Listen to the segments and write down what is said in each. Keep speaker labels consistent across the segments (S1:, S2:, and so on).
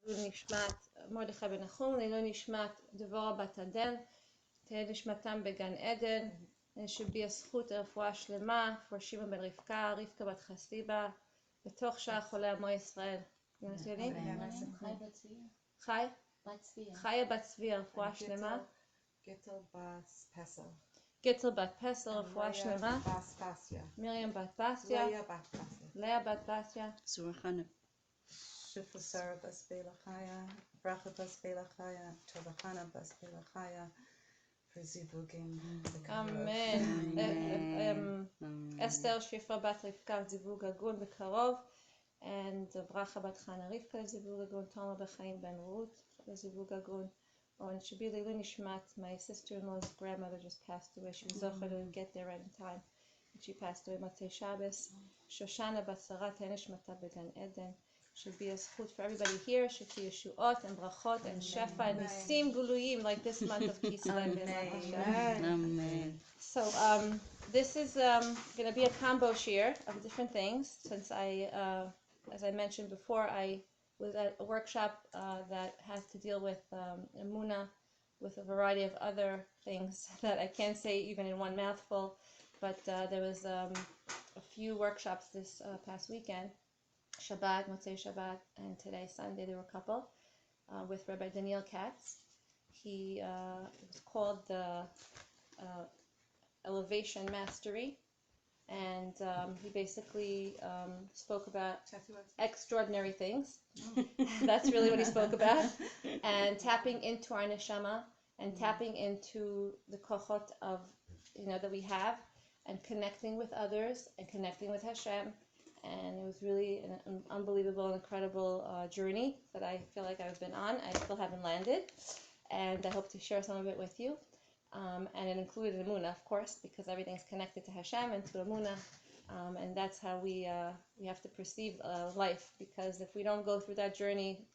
S1: נשמת מרדכי בן נחום, לעילוי נשמת דבורה בת עדן, תהא נשמתם בגן עדן, שבי הזכות לרפואה שלמה, for שמעון בן רבקה, רבקה בת חסיבה, בתוך שעה חולי עמו ישראל. חיה בת צבי, רפואה שלמה. גיטל בת פסל, רפואה שלמה. מרים בת בסיה. לאה בת בסיה.
S2: זורחנה.
S3: Shifa Sarah Bas Bela Chaya, Bracha Bas Bela Chaya, Tovachana Bas Bela Chaya, for Zivugim.
S1: Amen. Esther Shifra Bat Rivka Zivug Agun Bekarov, and Bracha Bat Chana Rivka Zivug Agun, Toma Bechaim Ben Ruth Zivug Agun. Oh, and it should be Leilu Nishmat. My sister-in-law's grandmother just passed away. She was zocher to get there right in time. She passed away Motzei Shabbos. Shoshana Bat Sarah Teh Nishmata Began Eden. Should be a zchut for everybody here. Should be yeshuot and brachot and shefa and nisim guluyim like this month of Kislev.
S2: Amen.
S1: So this is going to be a combo shir of different things. Since as I mentioned before, I was at a workshop that has to deal with Emuna, with a variety of other things that I can't say even in one mouthful. But there was a few workshops this past weekend. Shabbat, Motzei Shabbat, and today, Sunday, there were a couple with Rabbi Daniel Katz. He was called the Elevation Mastery, and he basically spoke about extraordinary things. That's really what he spoke about. And tapping into our neshama, and tapping into the kochot of, that we have, and connecting with others, and connecting with Hashem. And it was really an unbelievable and incredible journey that I feel like I've been on. I still haven't landed, and I hope to share some of it with you. And it included Emuna, of course, because everything's connected to Hashem and to Emuna, and that's how we have to perceive life. Because if we don't go through that journey,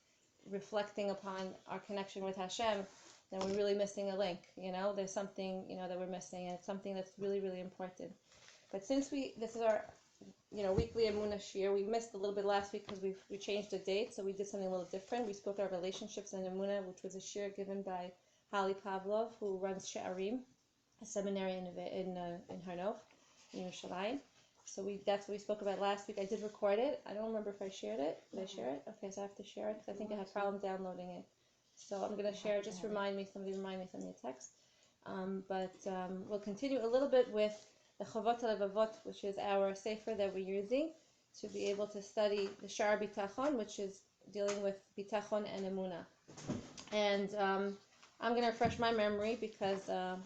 S1: reflecting upon our connection with Hashem, then we're really missing a link. There's something that we're missing, and it's something that's really, really important. But since this is our weekly Emuna Shir. We missed a little bit last week because we changed the date, so we did something a little different. We spoke about relationships in Emuna, which was a shir given by Hali Pavlov, who runs She'arim, a seminary in Harnov, in Yerushalayim. So that's what we spoke about last week. I did record it. I don't remember if I shared it. Did I share it? Okay, so I have to share it because I think I had a problem downloading it. So I'm going to share it. Just somebody remind me, send me a text. But we'll continue a little bit with the Chavot HaLevavot, which is our sefer that we're using to be able to study the Shar Bitachon, which is dealing with Bitachon and Emuna. And I'm going to refresh my memory because I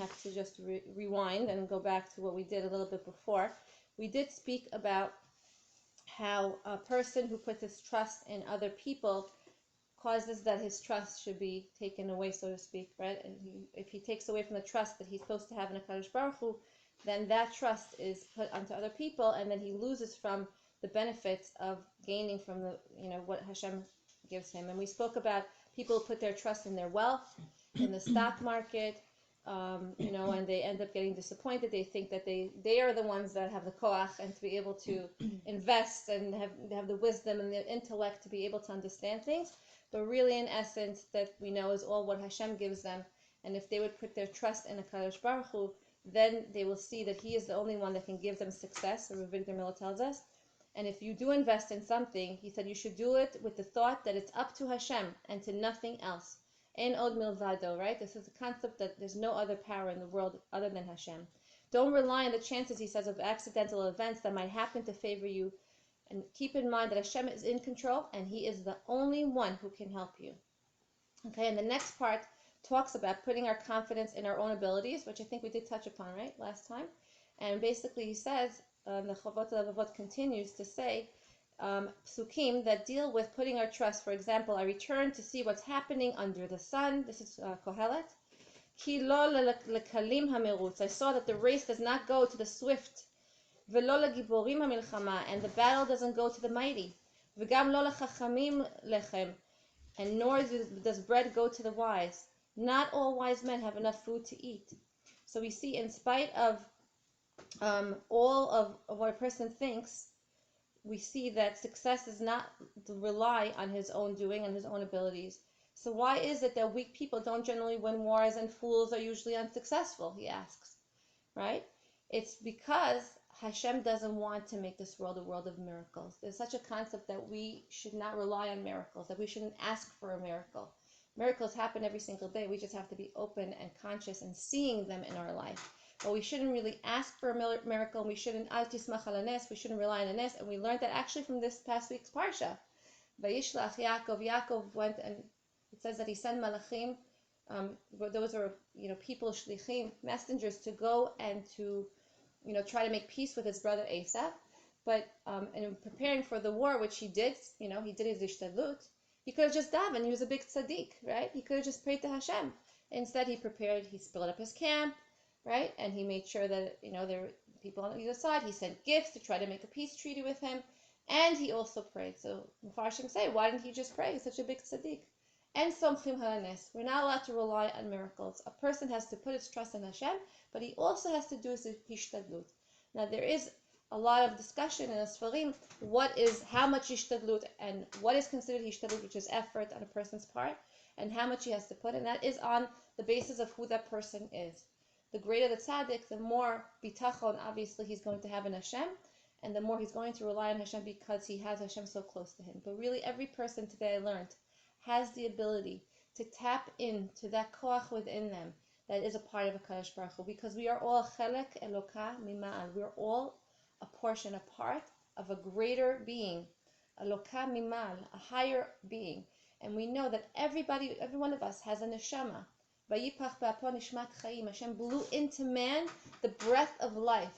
S1: have to just rewind and go back to what we did a little bit before. We did speak about how a person who puts his trust in other people causes that his trust should be taken away, so to speak, right? And if he takes away from the trust that he's supposed to have in HaKadosh Baruch Hu, then that trust is put onto other people, and then he loses from the benefits of gaining from the, what Hashem gives him. And we spoke about people who put their trust in their wealth, in the stock market, and they end up getting disappointed. They think that they are the ones that have the koach and to be able to invest and have the wisdom and the intellect to be able to understand things. But really, in essence, that we know is all what Hashem gives them. And if they would put their trust in HaKadosh Baruch Hu, then they will see that He is the only one that can give them success, as Rabbi Miller tells us. And if you do invest in something, he said you should do it with the thought that it's up to Hashem and to nothing else. Ein od milvado, right? This is the concept that there's no other power in the world other than Hashem. Don't rely on the chances, he says, of accidental events that might happen to favor you. And keep in mind that Hashem is in control and He is the only one who can help you. Okay, and the next part talks about putting our confidence in our own abilities, which I think we did touch upon, right, last time. And basically he says, the Chavot HaLevavot continues to say, psukim that deal with putting our trust. For example, I return to see what's happening under the sun. This is Kohelet. Ki lo lekalim hamerutz. I saw that the race does not go to the swift. V'lo legiborim hamilchama, and the battle doesn't go to the mighty. V'gam lo lechachamim lechem, and nor does bread go to the wise. Not all wise men have enough food to eat. So we see, in spite of all of what a person thinks, we see that success is not to rely on his own doing and his own abilities. So why is it that weak people don't generally win wars and fools are usually unsuccessful, he asks, right? It's because Hashem doesn't want to make this world a world of miracles. There's such a concept that we should not rely on miracles, that we shouldn't ask for a miracle. Miracles happen every single day. We just have to be open and conscious and seeing them in our life. But we shouldn't really ask for a miracle, and we shouldn't al tismach al nes, we shouldn't rely on a nes, and we learned that actually from this past week's parsha. Vayishlach Yaakov went, and it says that he sent malachim, those are people, shlichim, messengers, to go and to try to make peace with his brother Esau. But in preparing for the war, which he did, he did his ishtadlut. He could have just davened. He was a big tzaddik, right? He could have just prayed to Hashem. Instead, he split up his camp, right? And he made sure that, there were people on either side. He sent gifts to try to make a peace treaty with him. And he also prayed. So, Mepharshim say, why didn't he just pray? He's such a big tzaddik. And somchim halanes. We're not allowed to rely on miracles. A person has to put his trust in Hashem, but he also has to do his hishtadlut. Now, there is a lot of discussion in the Sfarim, how much hishtadlut and what is considered hishtadlut, which is effort on a person's part, and how much he has to put, and that is on the basis of who that person is. The greater the tzaddik, the more bitachon obviously he's going to have in Hashem, and the more he's going to rely on Hashem because he has Hashem so close to him. But really, every person today, I learned, has the ability to tap into that koach within them that is a part of a Kadosh Baruch Hu, because we are all chelek eloka mima'al. We're all a portion, a part of a greater being, eloka mima'al, a higher being. And we know that every one of us has a neshama. Vayipach ba'apo nishmat chayim. Hashem blew into man the breath of life.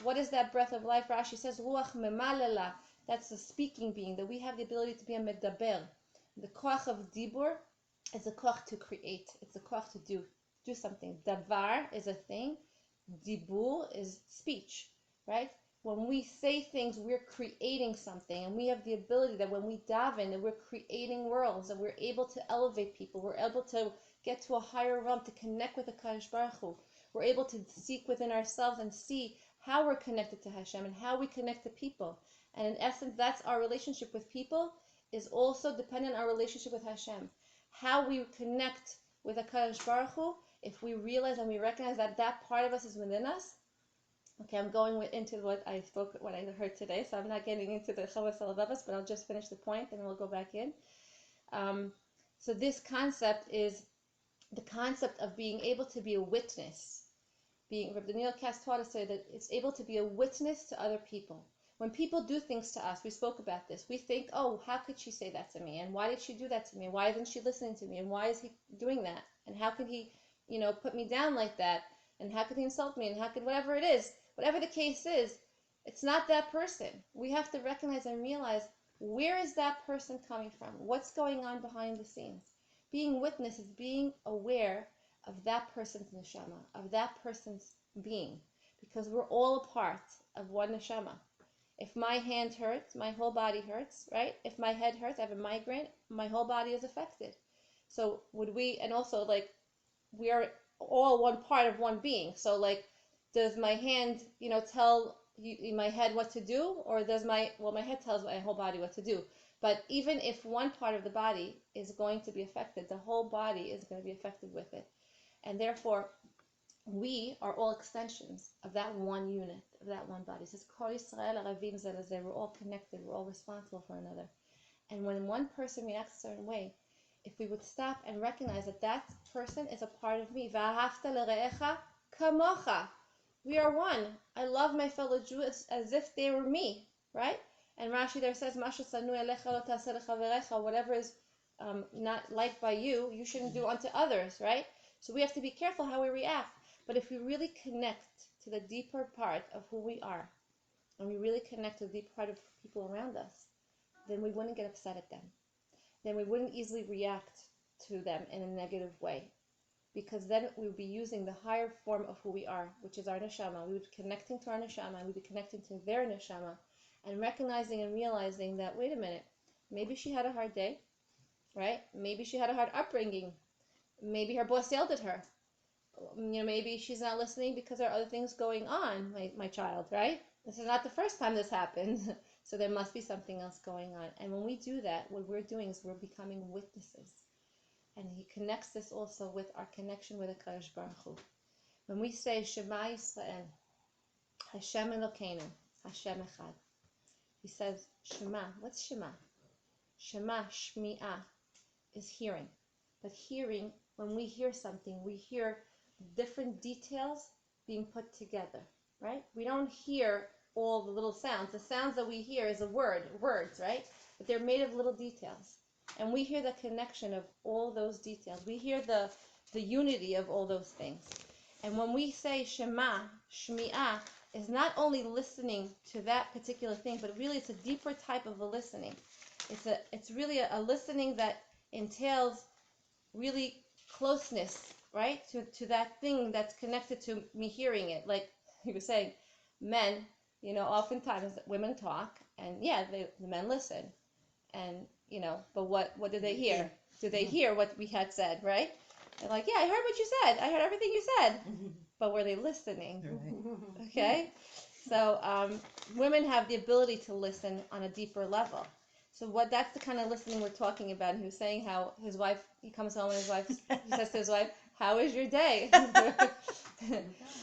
S1: What is that breath of life? Rashi says, ruach memalela. That's the speaking being, that we have the ability to be a medaber. The koach of dibur is a koach to create. It's a koach to do something. Davar is a thing. Dibur is speech, right? When we say things, we're creating something, and we have the ability that when we daven, that we're creating worlds, and we're able to elevate people. We're able to get to a higher realm, to connect with the Kadosh Baruch Hu. We're able to seek within ourselves and see how we're connected to Hashem and how we connect to people. And in essence, that's our relationship with people is also dependent on our relationship with Hashem. How we connect with the Kadosh Baruch Hu, if we realize and we recognize that that part of us is within us. Okay, I'm going into what I heard today, so I'm not getting into the Chavos Alavavos, but I'll just finish the point and we'll go back in. So this concept is the concept of being able to be a witness. Rabbi Daniel Kass taught us that it's able to be a witness to other people. When people do things to us, we spoke about this, we think, oh, how could she say that to me? And why did she do that to me? And why isn't she listening to me? And why is he doing that? And how could he, put me down like that? And how could he insult me? And how could, whatever it is, whatever the case is, it's not that person. We have to recognize and realize, where is that person coming from? What's going on behind the scenes? Being witness is being aware of that person's neshama, of that person's being, because we're all a part of one neshama. If my hand hurts, my whole body hurts, right? If my head hurts, I have a migraine, my whole body is affected. So and also we are all one part of one being. So does my hand, tell my head what to do, or does my head tells my whole body what to do? But even if one part of the body is going to be affected, the whole body is going to be affected with it. And therefore, we are all extensions of that one unit, of that one body. It says, Kol Yisrael aravim ze lezeh. We're all connected. We're all responsible for another. And when one person reacts a certain way, if we would stop and recognize that that person is a part of me, V'ahavta l're'echa kamocha. We are one. I love my fellow Jews as if they were me, right? And Rashi there says, Masha sanu elecha lo ta'aseh lechaverecha. Whatever is not liked by you, you shouldn't do unto others, right? So we have to be careful how we react. But if we really connect to the deeper part of who we are, and we really connect to the deep part of people around us, then we wouldn't get upset at them. Then we wouldn't easily react to them in a negative way. Because then we would be using the higher form of who we are, which is our neshama. We would be connecting to our neshama, and we'd be connecting to their neshama, and recognizing and realizing that, wait a minute, maybe she had a hard day, right? Maybe she had a hard upbringing. Maybe her boss yelled at her. Maybe she's not listening because there are other things going on, my child, right? This is not the first time this happened. So there must be something else going on. And when we do that, what we're doing is we're becoming witnesses. And he connects this also with our connection with HaKadosh Baruch Hu. When we say Shema Yisrael, Hashem Elokeinu, Hashem Echad, he says Shema. What's Shema? Shema, Shmi'ah, is hearing. But hearing, when we hear something, we hear different details being put together, right? We don't hear all the little sounds. The sounds that we hear is words, right? But they're made of little details. And we hear the connection of all those details. We hear the unity of all those things. And when we say Shema, Shmi'ah, is not only listening to that particular thing, but really it's a deeper type of a listening. It's really a listening that entails really closeness, right? To that thing that's connected to me hearing it. Like he was saying, men, oftentimes women talk, and the men listen. And, but what do they hear? Do they hear what we had said, right? They're like, yeah, I heard what you said. I heard everything you said. But were they listening?
S3: Right.
S1: Okay? So women have the ability to listen on a deeper level. So that's the kind of listening we're talking about. And he was saying how his wife, he comes home and he says to his wife, how is your day?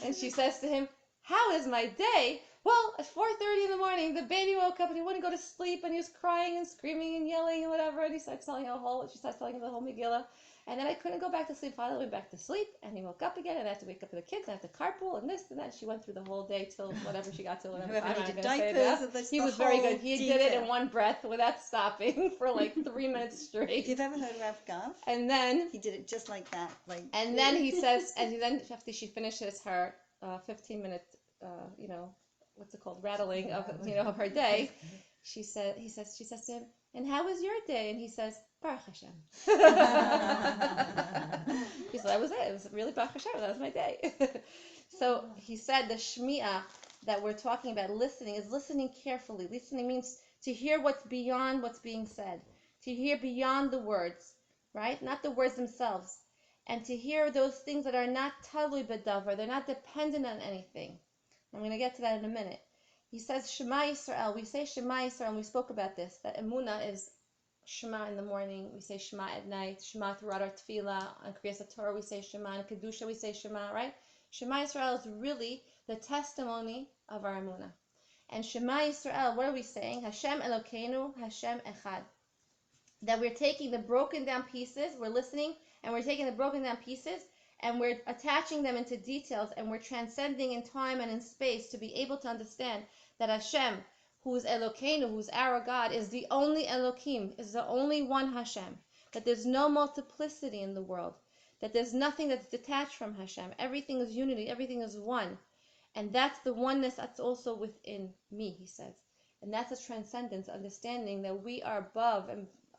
S1: And she says to him, how is my day? Well, at 4:30 in the morning, the baby woke up and he wouldn't go to sleep and he was crying and screaming and yelling and whatever. And she starts telling him the whole Megillah. And then I couldn't go back to sleep. Finally went back to sleep and he woke up again and I had to wake up the kids and I had to carpool and this and that. She went through the whole day till whatever she got to. He was very good. He did it in one breath without stopping for like 3 minutes straight.
S2: You've ever heard Rav Gav?
S1: And then
S2: he did it just like that.
S1: And then he says, then after she finishes her 15-minute, what's it called, rattling of her day, she says to him, and how was your day? And he says, Baruch Hashem. He said, that was it. It was really Baruch Hashem. That was my day. So he said the Shmi'ah that we're talking about, listening, is listening carefully. Listening means to hear what's beyond what's being said, to hear beyond the words, right? Not the words themselves. And to hear those things that are not talui b'davar, they're not dependent on anything. I'm going to get to that in a minute. He says Shema Yisrael. We say Shema Yisrael, and we spoke about this, that Emuna is Shema in the morning, we say Shema at night, Shema throughout our tefillah, on Kriyas Torah we say Shema, and Kedusha we say Shema, right? Shema Yisrael is really the testimony of our Emuna. And Shema Yisrael, what are we saying? Hashem Elokeinu, Hashem Echad. That we're taking the broken down pieces, we're listening, and we're taking the broken down pieces, and we're attaching them into details, and we're transcending in time and in space to be able to understand that Hashem, who's Elokeinu, who's our God, is the only Elokim, is the only one Hashem. That there's no multiplicity in the world. That there's nothing that's detached from Hashem. Everything is unity, everything is one. And that's the oneness that's also within me, he says. And that's a transcendence, understanding that we are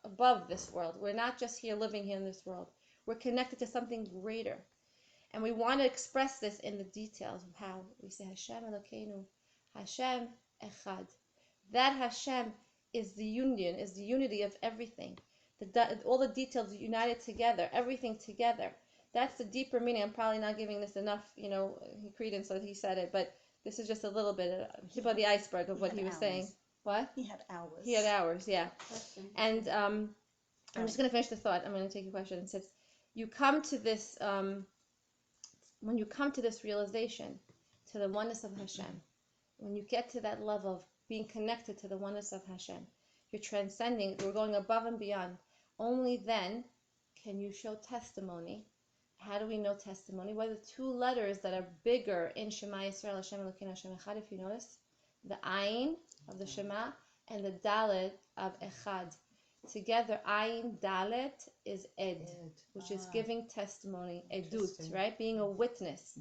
S1: above this world. We're not just living here in this world. We're connected to something greater. And we want to express this in the details of how we say Hashem Elokeinu, Hashem Echad. That Hashem is the union, is the unity of everything. All the details united together, everything together. That's the deeper meaning. I'm probably not giving this enough, credence that he said it, but this is just a little bit, tip of the iceberg of what he was saying. What?
S2: He had hours.
S1: He had hours, yeah. And I'm just going to finish the thought. I'm going to take a question. It says, you come to this, when you come to this realization, to the oneness of Hashem, when you get to that level of being connected to the oneness of Hashem, you're transcending, we're going above and beyond. Only then can you show testimony. How do we know testimony? What are the two letters that are bigger in Shema Yisrael, Hashem Elokeinu, Hashem Echad, if you notice? The Ayin of the Shema and the Dalet of Echad. Together, Ayin Dalet is Ed, which is giving testimony, Edut, right? Being a witness.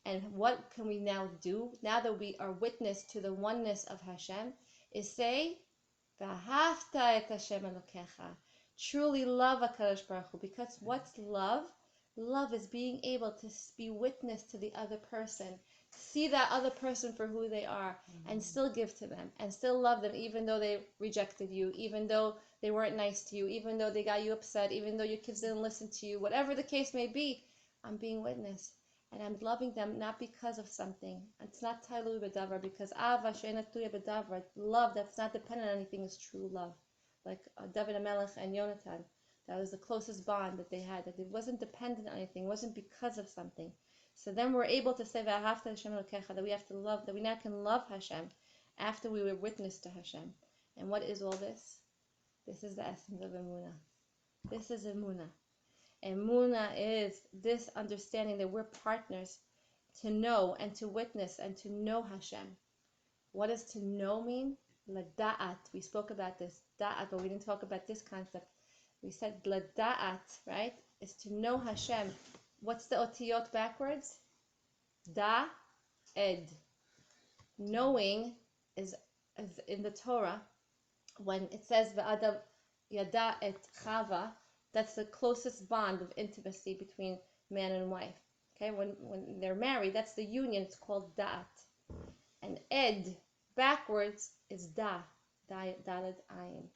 S1: And what can we now do, now that we are witness to the oneness of Hashem, is say, V'ahavta et Hashem Elokecha. Truly love HaKadosh Baruch Hu. Because what's love? Love is being able to be witness to the other person, see that other person for who they are, and still give to them, and still love them, even though they rejected you, even though they weren't nice to you, even though they got you upset, even though your kids didn't listen to you, whatever the case may be. I'm being witness. And I'm loving them not because of something. It's not tailu bedavar, because ava she'ena tuya bedavar, love that's not dependent on anything is true love. Like David HaMelech and Yonatan, that was the closest bond that they had, that it wasn't dependent on anything, it wasn't because of something. So then we're able to say V'ahavta Hashem Elokecha, that we have to love, that we now can love Hashem after we were witness to Hashem. And what is all this? This is the essence of Emuna. This is Emuna. Emuna is this understanding that we're partners to know and to witness and to know Hashem. What does to know mean? Lada'at. We spoke about this, da'at, but we didn't talk about this concept. We said lada'at, right? Is to know Hashem. What's the otiyot backwards? Da, ed. Knowing is in the Torah, when it says V'adam yada et chava, that's the closest bond of intimacy between man and wife. Okay, when they're married, that's the union. It's called da'at. And ed backwards is daled ayin,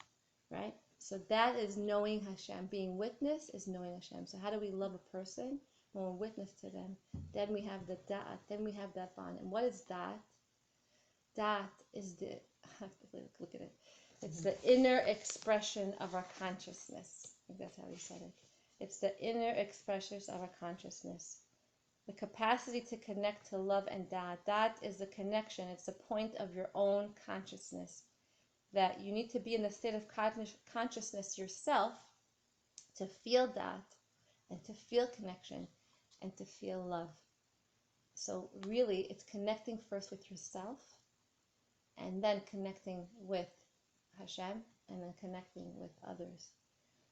S1: right? So that is knowing Hashem. Being witness is knowing Hashem. So how do we love a person? When we're witness to them, then we have the da'at, then we have that bond. And what is da'at? Da'at is the, look at it. It's the inner expression of our consciousness. I think that's how he said it. It's the inner expressions of our consciousness. The capacity to connect to love and da'at. Da'at is the connection. It's the point of your own consciousness. That you need to be in the state of consciousness yourself to feel da'at and to feel connection and to feel love. So really, it's connecting first with yourself and then connecting with Hashem and then connecting with others.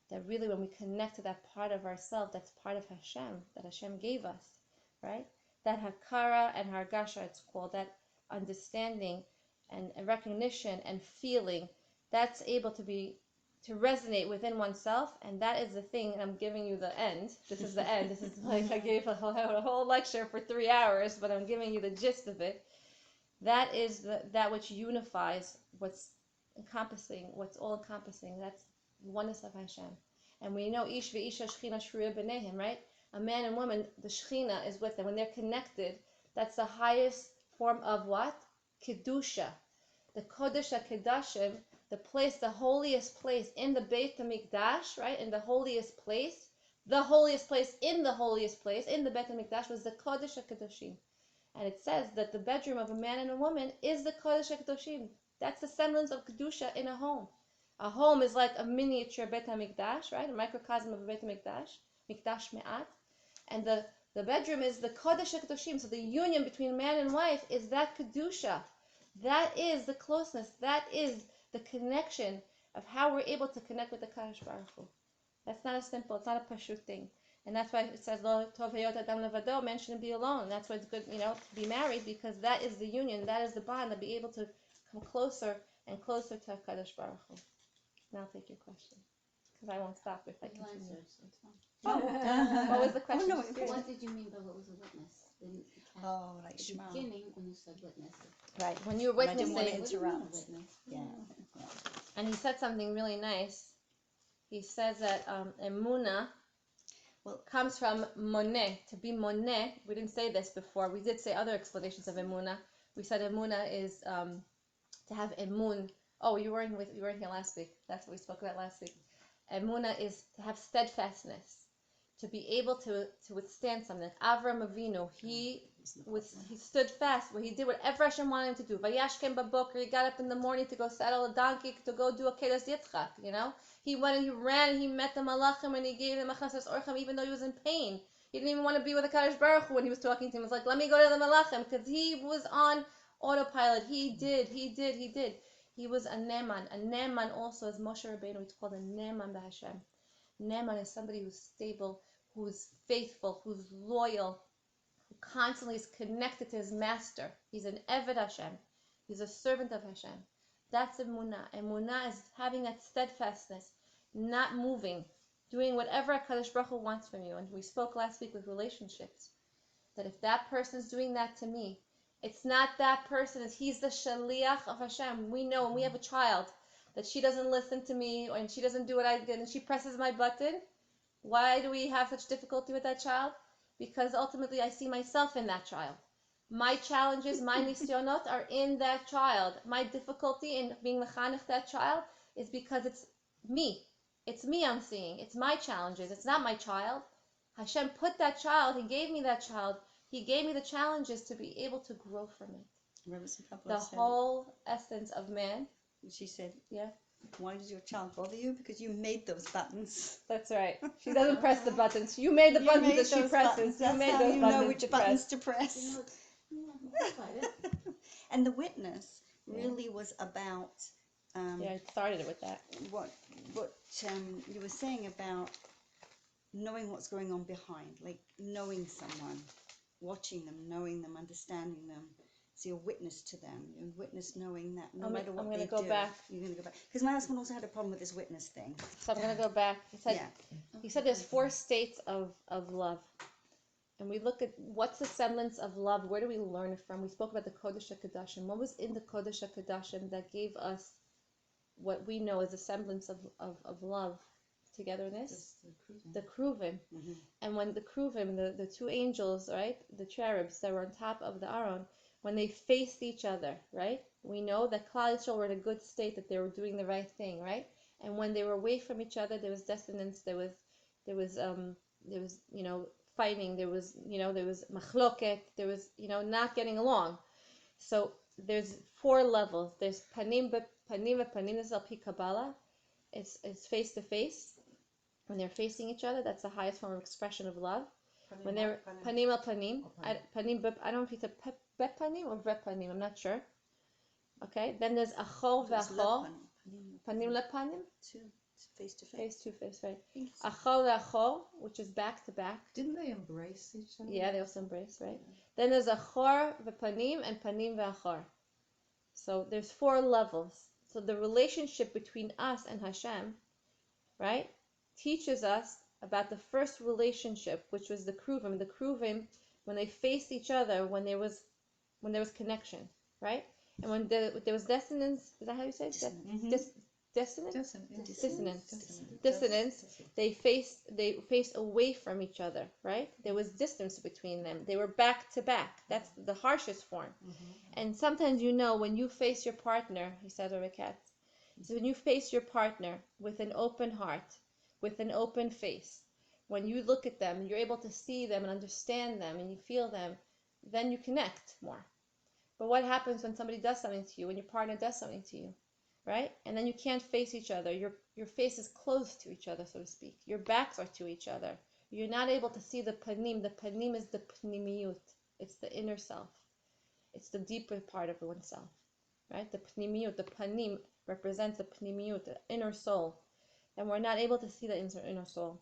S1: That really when we connect to that part of ourselves, that's part of Hashem, that Hashem gave us, right? That hakara and hargasha, it's called, that understanding and recognition and feeling, that's able to resonate within oneself, and that is the thing. And I'm giving you the end. This is the end. This is like I gave a whole lecture for 3 hours, but I'm giving you the gist of it. That is that which unifies what's encompassing, what's all encompassing. That's the oneness of Hashem. And we know ish ve'isha shechina shruya b'neihem, right? A man and woman, the shechina is with them. When they're connected, that's the highest form of what? Kedusha. The Kodesh HaKedashim, the place, the holiest place in the Beit HaMikdash, right? In the holiest place in the holiest place, in the Beit HaMikdash was the Kodesh HaKedoshim. And it says that the bedroom of a man and a woman is the Kodesh HaKedoshim. That's the semblance of Kedusha in a home. A home is like a miniature Beit HaMikdash, right? A microcosm of a Beit HaMikdash, Mikdash Me'at. And the bedroom is the Kodesh HaKedoshim. So the union between man and wife is that Kedusha. That is the closeness. That is the connection of how we're able to connect with the Kadosh Baruch Hu. That's not a simple, it's not a pashut thing. And that's why it says, Lo tov hayot adam levado, man shouldn't be alone. That's why it's good, to be married, because that is the union, that is the bond, to be able to come closer and closer to Kadosh Baruch Hu. Now I'll take your question, because I won't stop if I continue. What was the question?
S2: no,
S4: What did you mean by what was a witness?
S2: Like
S4: the
S2: Shema.
S4: beginning when you said witness.
S1: Right, when you were
S2: I didn't want to
S1: witnessing,
S2: interrupt.
S4: Witness.
S2: Yeah.
S1: and he said something really nice. He says that Emuna comes from moneh, to be moneh. We didn't say this before. We did say other explanations of Emuna. We said Emuna is to have emun. Oh, you weren't here last week. That's what we spoke about last week. Emuna is to have steadfastness, to be able to withstand something. Avram Avinu, he stood fast. He did whatever Hashem wanted him to do. Vayashkem baboker, he got up in the morning to go saddle a donkey to go do a kedas yitzchak. He went and he ran and he met the malachim and he gave them a chasas orcham even though he was in pain. He didn't even want to be with the Kadosh Baruch Hu when he was talking to him. He was like, let me go to the malachim, because he was on autopilot. He did. He was a neman. A neman also is Moshe Rabbeinu. It's called a neman b'Hashem. Neman is somebody who's stable, who's faithful, who's loyal, who constantly is connected to his master. He's an Eved Hashem. He's a servant of Hashem. That's Emuna. Emuna is having that steadfastness, not moving, doing whatever HaKadosh Baruch Hu wants from you. And we spoke last week with relationships, that if that person's doing that to me, it's not that person, he's the shaliach of Hashem. We know when we have a child that she doesn't listen to me and she doesn't do what I did and she presses my button. Why do we have such difficulty with that child? because ultimately I see myself in that child. My challenges, my nisyonot are in that child. My difficulty in being mechanech that child is because it's me. It's me I'm seeing. It's my challenges. It's not my child. Hashem put that child. He gave me that child. He gave me the challenges to be able to grow from it. The whole essence of man.
S2: She said,
S1: yeah.
S2: Why does your child bother you? Because you made those buttons.
S1: That's right. She doesn't press the buttons. You made the buttons that she presses.
S2: That's
S1: you made
S2: how
S1: those
S2: you
S1: buttons
S2: know which
S1: to
S2: buttons
S1: press.
S2: to press.
S4: Tried it.
S2: And the witness really was about
S1: I started it with that.
S2: what you were saying about knowing what's going on behind, like knowing someone, watching them, knowing them, understanding them. So you're witness to them. You're witness knowing that no matter what they do, you're going to go back. Because my husband also had a problem with this witness thing.
S1: So I'm going to go back. He said there's 4 states of love. And we look at what's the semblance of love. Where do we learn it from? We spoke about the Kodesh HaKadoshim. What was in the Kodesh HaKadoshim that gave us what we know as a semblance of love, togetherness? The Kruvim.
S2: Mm-hmm.
S1: And when the Kruvim, the 2 angels, right, the cherubs that were on top of the Aron, when they faced each other, right, we know that Klal Yisrael were in a good state, that they were doing the right thing, right? And when they were away from each other, there was dissonance, there was fighting, there was machloket, there was not getting along. So there's 4 levels. There's panim panim. This is al pi Kabbalah. It's face to face. When they're facing each other, that's the highest form of expression of love. When they're panim al panim, I don't know if it's a bet panim or vet panim. I'm not sure. Okay. Then there's achol ve'achol. Panim le panim.
S2: Face to face.
S1: Face to face, right? Achol ve'achol, which is back to back.
S3: Didn't they embrace each other?
S1: Yeah, they also embrace, right? Then there's achor ve'panim and panim ve'achor. So there's 4 levels. So the relationship between us and Hashem, right, teaches us about the first relationship, which was the Kruvim. The Kruvim, when they faced each other, when there was connection, right? And when there was dissonance, is that how you say it? Dissonance. They faced away from each other, right? There was distance between them. They were back to back. That's the harshest form. Mm-hmm. And sometimes when you face your partner, he said, or a cat, so when you face your partner with an open heart, with an open face, when you look at them, you're able to see them and understand them and you feel them, then you connect more. But what happens when somebody does something to you, when your partner does something to you, right? And then you can't face each other. Your face is close to each other, so to speak. Your backs are to each other. You're not able to see the panim. The panim is the pnimiyut. It's the inner self. It's the deeper part of oneself, right? The pnimiyut, the panim represents the pnimiyut, the inner soul. And we're not able to see the inner soul.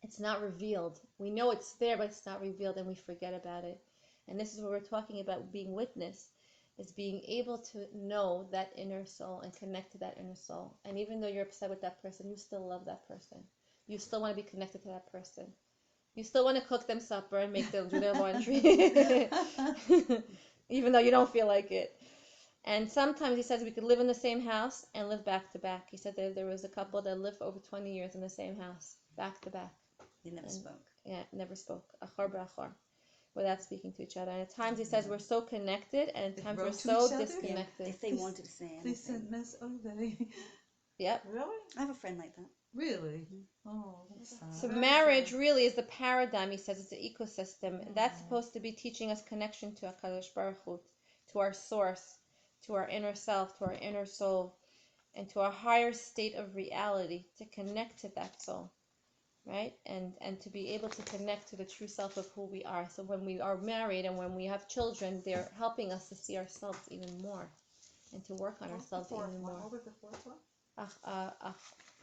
S1: It's not revealed. We know it's there, but it's not revealed, and we forget about it. And this is what we're talking about, being witness, is being able to know that inner soul and connect to that inner soul. And even though you're upset with that person, you still love that person. You still want to be connected to that person. You still want to cook them supper and make them do their laundry, even though you don't feel like it. And sometimes he says we could live in the same house and live back to back. He said there was a couple that lived for over 20 years in the same house, back to back.
S2: They never spoke.
S1: Yeah, never spoke. Achor b'achor. Without speaking to each other. And at times he says we're so connected, and at times we're so disconnected.
S2: Yeah, if they wanted to say anything.
S3: They sent mess over.
S1: Yep.
S3: Really?
S2: I have a friend like that.
S3: Really? Oh, that's sad.
S1: So marriage really is the paradigm, he says. It's an ecosystem. That's supposed to be teaching us connection to HaKadosh Baruch Hu, to our source, to our inner self, to our inner soul, and to our higher state of reality, to connect to that soul. Right? And to be able to connect to the true self of who we are. So when we are married and when we have children, they're helping us to see ourselves even more and to work on ourselves even more.
S3: What was the fourth one?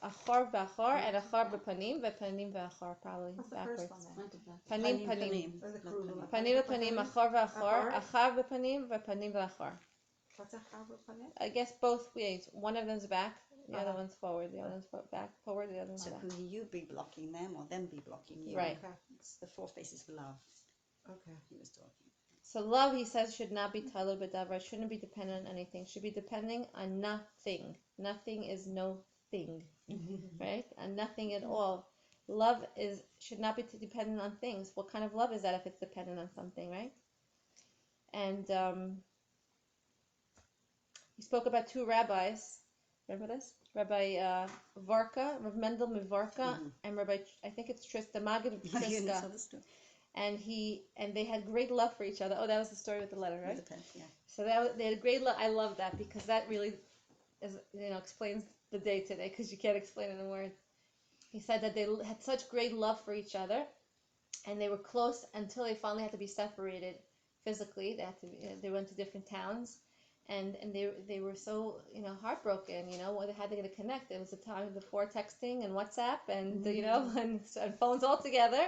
S1: Achor v'achor and achor v'panim v'achor, probably
S3: What's the
S1: backwards.
S3: first one then?
S1: Panim.
S3: Or the cruel one?
S1: Panim v'panim, achor v'achor, achar v'panim v'achor.
S3: What's achar v'panim?
S1: I guess both ways. One of them's back, the other one's forward. The other one's back, forward, the other one's
S2: So
S1: back.
S2: could you be blocking them or them be blocking you?
S1: Right.
S3: Okay.
S2: It's the 4 faces of love
S3: Okay.
S2: he was talking.
S1: So love, he says, should not be talud b'davar. It shouldn't be dependent on anything. It should be depending on nothing. Nothing is no thing, right? On nothing at all. love should not be dependent on things. What kind of love is that if it's dependent on something, right? And he spoke about two rabbis. Remember this? Rabbi Varka, Rav Mendel Mivarka, and Rabbi, I think it's the Maggid of Triska. And they had great love for each other. Oh, that was the story with the letter, right?
S2: Yeah.
S1: So they had great love. I love that because that really explains the day today, because you can't explain it in words. He said that they had such great love for each other, and they were close until they finally had to be separated physically. They went to different towns, and they were so heartbroken. How they going to connect? It was a time before texting and WhatsApp and and phones all together.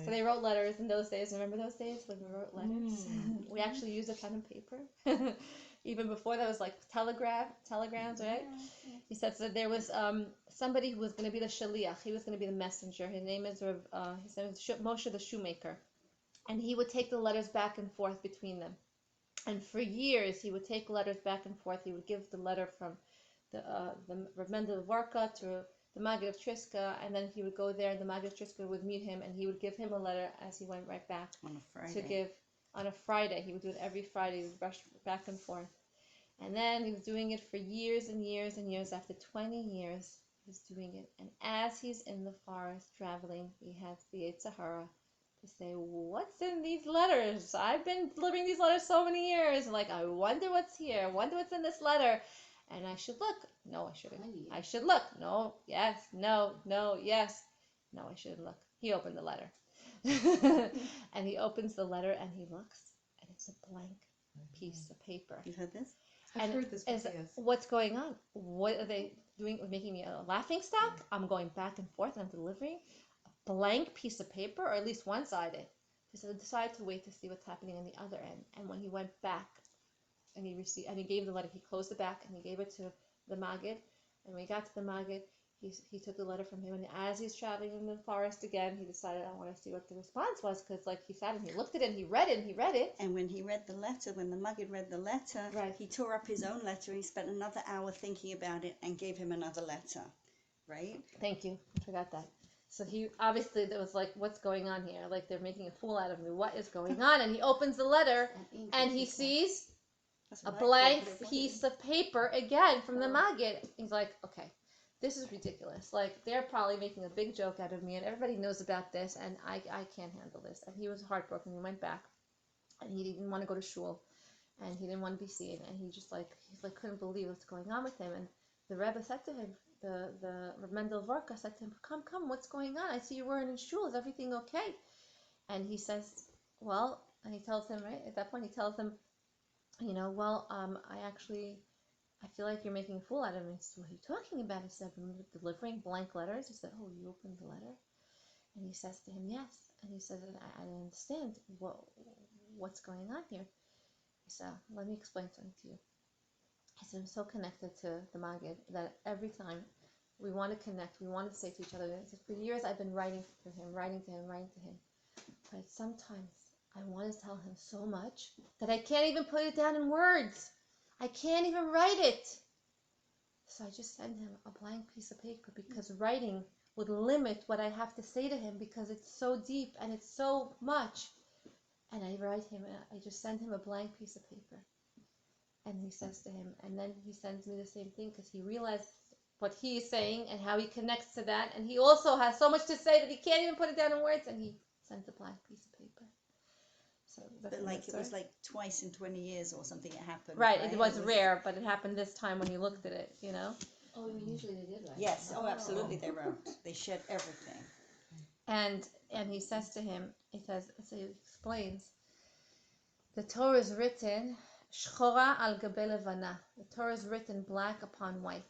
S1: So they wrote letters in those days. Remember those days when we wrote letters? We actually used a pen and paper. Even before that was like telegrams, right? He said so there was somebody who was going to be the shaliach. He was going to be the messenger. His name is Moshe the shoemaker, and he would take the letters back and forth between them. And for years he would take letters back and forth. He would give the letter from the Rav Mendel of Varka to the Maggid of Triska, and then he would go there, and the Maggid of Triska would meet him, and he would give him a letter as he went right back
S2: on a Friday.
S1: to give on a Friday. He would do it every Friday. He would rush back and forth. And then he was doing it for years and years and years. After 20 years, he was doing it. And as he's in the forest traveling, he has the Yetzer Hara to say, what's in these letters? I've been delivering these letters so many years. Like, I wonder what's here. I wonder what's in this letter. And I should look. No, I shouldn't. I should look. No, yes, no, yes. No, I shouldn't look. He opened the letter. And he opens the letter and he looks, and it's a blank piece of paper.
S2: You've heard this?
S3: I've heard this before, yes.
S1: What's going on? What are they doing? Making me a laughing stock? I'm going back and forth and I'm delivering a blank piece of paper, or at least one-sided. So I decided to wait to see what's happening on the other end. And when he went back and he gave the letter, he closed the back and he gave it to the Maggid. And when he got to the Maggid, he took the letter from him, and as he's traveling in the forest again, he decided, I want to see what the response was, because he sat and he looked at it and he read it.
S2: And when he read the letter, when the Maggid read the letter,
S1: right,
S2: he tore up his own letter. He spent another hour thinking about it and gave him another letter, right?
S1: Thank you. I forgot that. So he obviously, there was what's going on here? They're making a fool out of me. What is going on? And he opens the letter and he sees a blank piece of paper again from the Maggid. He's like, okay, this is ridiculous. They're probably making a big joke out of me, and everybody knows about this, and I can't handle this. And he was heartbroken. He went back, and he didn't want to go to shul, and he didn't want to be seen, and he just couldn't believe what's going on with him. And the Rebbe said to him, the Rav Mendel Varka said to him, come, what's going on? I see you weren't in shul. Is everything okay? And he says, well, and he tells him, right, at that point, he tells him, I feel like you're making a fool out of me. He said, what are you talking about? He said, delivering blank letters. He said, oh, you opened the letter? And he says to him, yes. And he says, I don't understand. What's going on here? He said, let me explain something to you. He said, I'm so connected to the Maggid that every time we want to connect, we want to say to each other, he said, for years I've been writing to him. But sometimes I want to tell him so much that I can't even put it down in words. I can't even write it. So I just send him a blank piece of paper, because writing would limit what I have to say to him, because it's so deep and it's so much. And I just send him a blank piece of paper. And he says to him, and then he sends me the same thing, because he realized what he is saying and how he connects to that. And he also has so much to say that he can't even put it down in words, and he sends a blank piece of paper. So
S2: but it was twice in 20 years or something it happened.
S1: Right, it was rare, but it happened this time when he looked at it,
S4: Oh, usually they did, right?
S2: Yes, absolutely they wrote. They shared everything.
S1: And he says to him, he explains, the Torah is written, shchora al gabe levana. The Torah is written black upon white.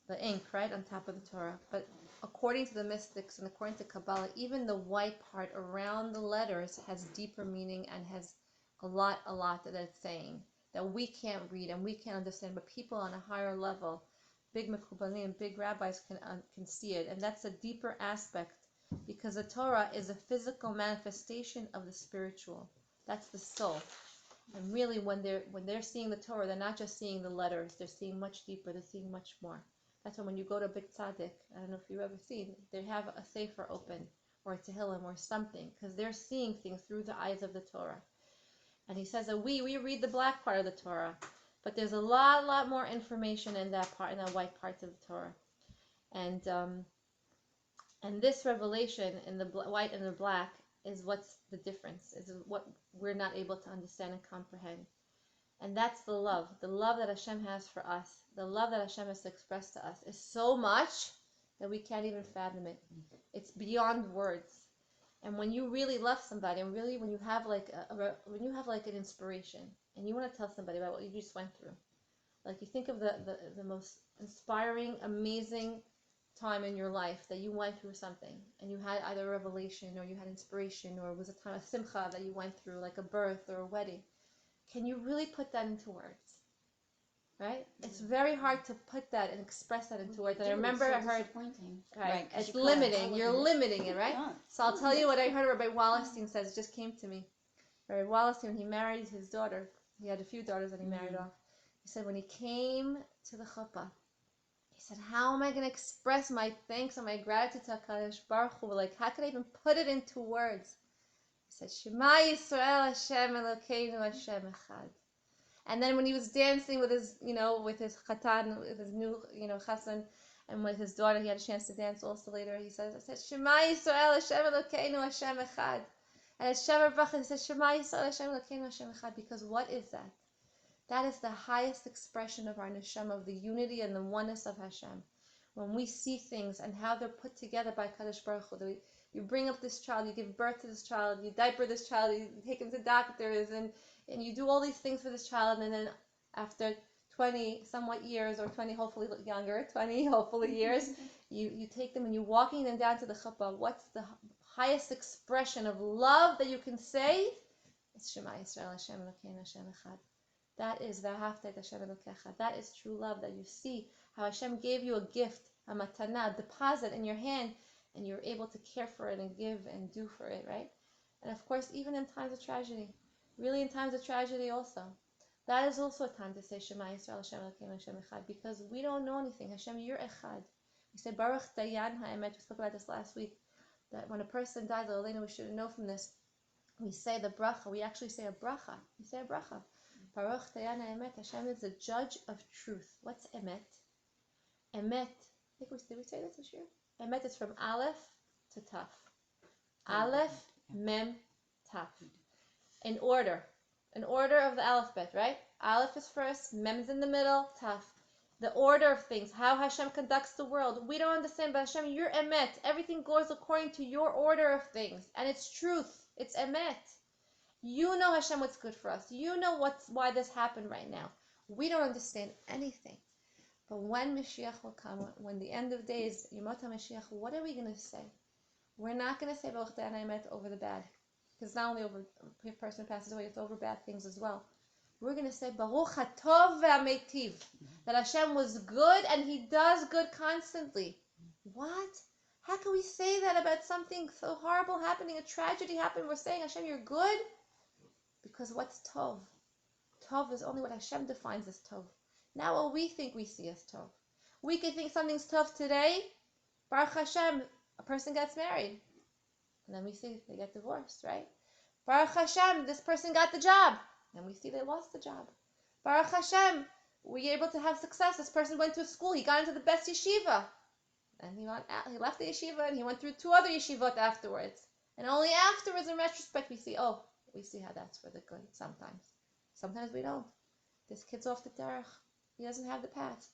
S1: The ink, right, on top of the Torah. But according to the mystics and according to Kabbalah, even the white part around the letters has deeper meaning and has a lot that it's saying that we can't read and we can't understand, but people on a higher level, big mekubalim, big rabbis can see it. And that's a deeper aspect, because the Torah is a physical manifestation of the spiritual. That's the soul. And really, when they're seeing the Torah, they're not just seeing the letters. They're seeing much deeper. They're seeing much more. That's when you go to a big tzaddik, I don't know if you've ever seen, they have a sefer open, or a tehillim, or something, because they're seeing things through the eyes of the Torah. And he says that we read the black part of the Torah, but there's a lot more information in that part, in that white part of the Torah. And this revelation in the white and the black is what's the difference, is what we're not able to understand and comprehend. And that's the love that Hashem has for us, the love that Hashem has expressed to us is so much that we can't even fathom it. It's beyond words. And when you really love somebody, and really when you have like an inspiration, and you want to tell somebody about what you just went through, like you think of the most inspiring, amazing time in your life that you went through something, and you had either a revelation, or you had inspiration, or it was a time of simcha that you went through, like a birth or a wedding. Can you really put that into words? Right? It's very hard to put that and express that into words. And I remember I heard, right, it's limiting. You're limiting it, right? So I'll tell you what I heard Rabbi Wallerstein says. It just came to me. Rabbi Wallerstein, when he married his daughter, he had a few daughters that he married off. He said when he came to the chuppah, he said, how am I going to express my thanks and my gratitude to HaKadosh Baruch Hu? Like, how could I even put it into words? He said, Shema Yisrael Hashem Elokeinu Hashem Echad. And then when he was dancing with his, with his chatan, with his new, chassan, and with his daughter, he had a chance to dance also later. He said, Shema Yisrael Hashem Elokeinu Hashem Echad. And Hashem Baruch Hu, he said, Shema Yisrael Hashem Elokeinu Hashem Echad. Because what is that? That is the highest expression of our neshama, of the unity and the oneness of Hashem. When we see things and how they're put together by Kadosh Baruch Hu, you bring up this child, you give birth to this child, you diaper this child, you take him to doctors, and you do all these things for this child, and then after 20 somewhat years, or 20 hopefully younger, 20 hopefully years, you take them and you're walking them down to the chuppah. What's the highest expression of love that you can say? It's Shema Yisrael Hashem Elokeinu Hashem Echad. That is V'ahavta et Hashem Elokecha. That is true love, that you see how Hashem gave you a gift, a matana, a deposit in your hand, and you're able to care for it and give and do for it, right? And of course, even in times of tragedy, really in times of tragedy also, that is also a time to say Shema Yisrael Hashem Elokeinu Hashem Echad, because we don't know anything. Hashem, you're Echad. We say Baruch Dayan Ha'emet. We spoke about this last week, that when a person dies, Elena, we should know from this, we say the bracha. We actually say a bracha. We say a bracha. Baruch Dayan Ha'emet. Hashem is the judge of truth. What's emet? Emet. Did we say this this year? Emet is from Aleph to Taf. Aleph, Mem, Taf. In order of the alphabet, right? Aleph is first, Mem is in the middle, Taf. The order of things, how Hashem conducts the world. We don't understand, but Hashem, you're Emet. Everything goes according to your order of things. And it's truth. It's Emet. You know, Hashem, what's good for us. You know why this happened right now. We don't understand anything. But when Mashiach will come, when the end of days, Yemot HaMashiach, what are we going to say? We're not going to say Baruch Dayan Ha'emet over the bad. Because not only over a person passes away, it's over bad things as well. We're going to say Baruch HaTov VeHaMeitiv, that Hashem was good and He does good constantly. What? How can we say that about something so horrible happening, a tragedy happened? We're saying Hashem, you're good? Because what's Tov? Tov is only what Hashem defines as Tov. Not what we think we see as Tov. We could think something's Tov today. Baruch Hashem, a person gets married. And then we see they get divorced, right? Baruch Hashem, this person got the job. And we see they lost the job. Baruch Hashem, we're able to have success. This person went to school. He got into the best yeshiva. And he left the yeshiva and he went through 2 other yeshivot afterwards. And only afterwards, in retrospect, we see how that's for the good sometimes. Sometimes we don't. This kid's off the derech. He doesn't have the path.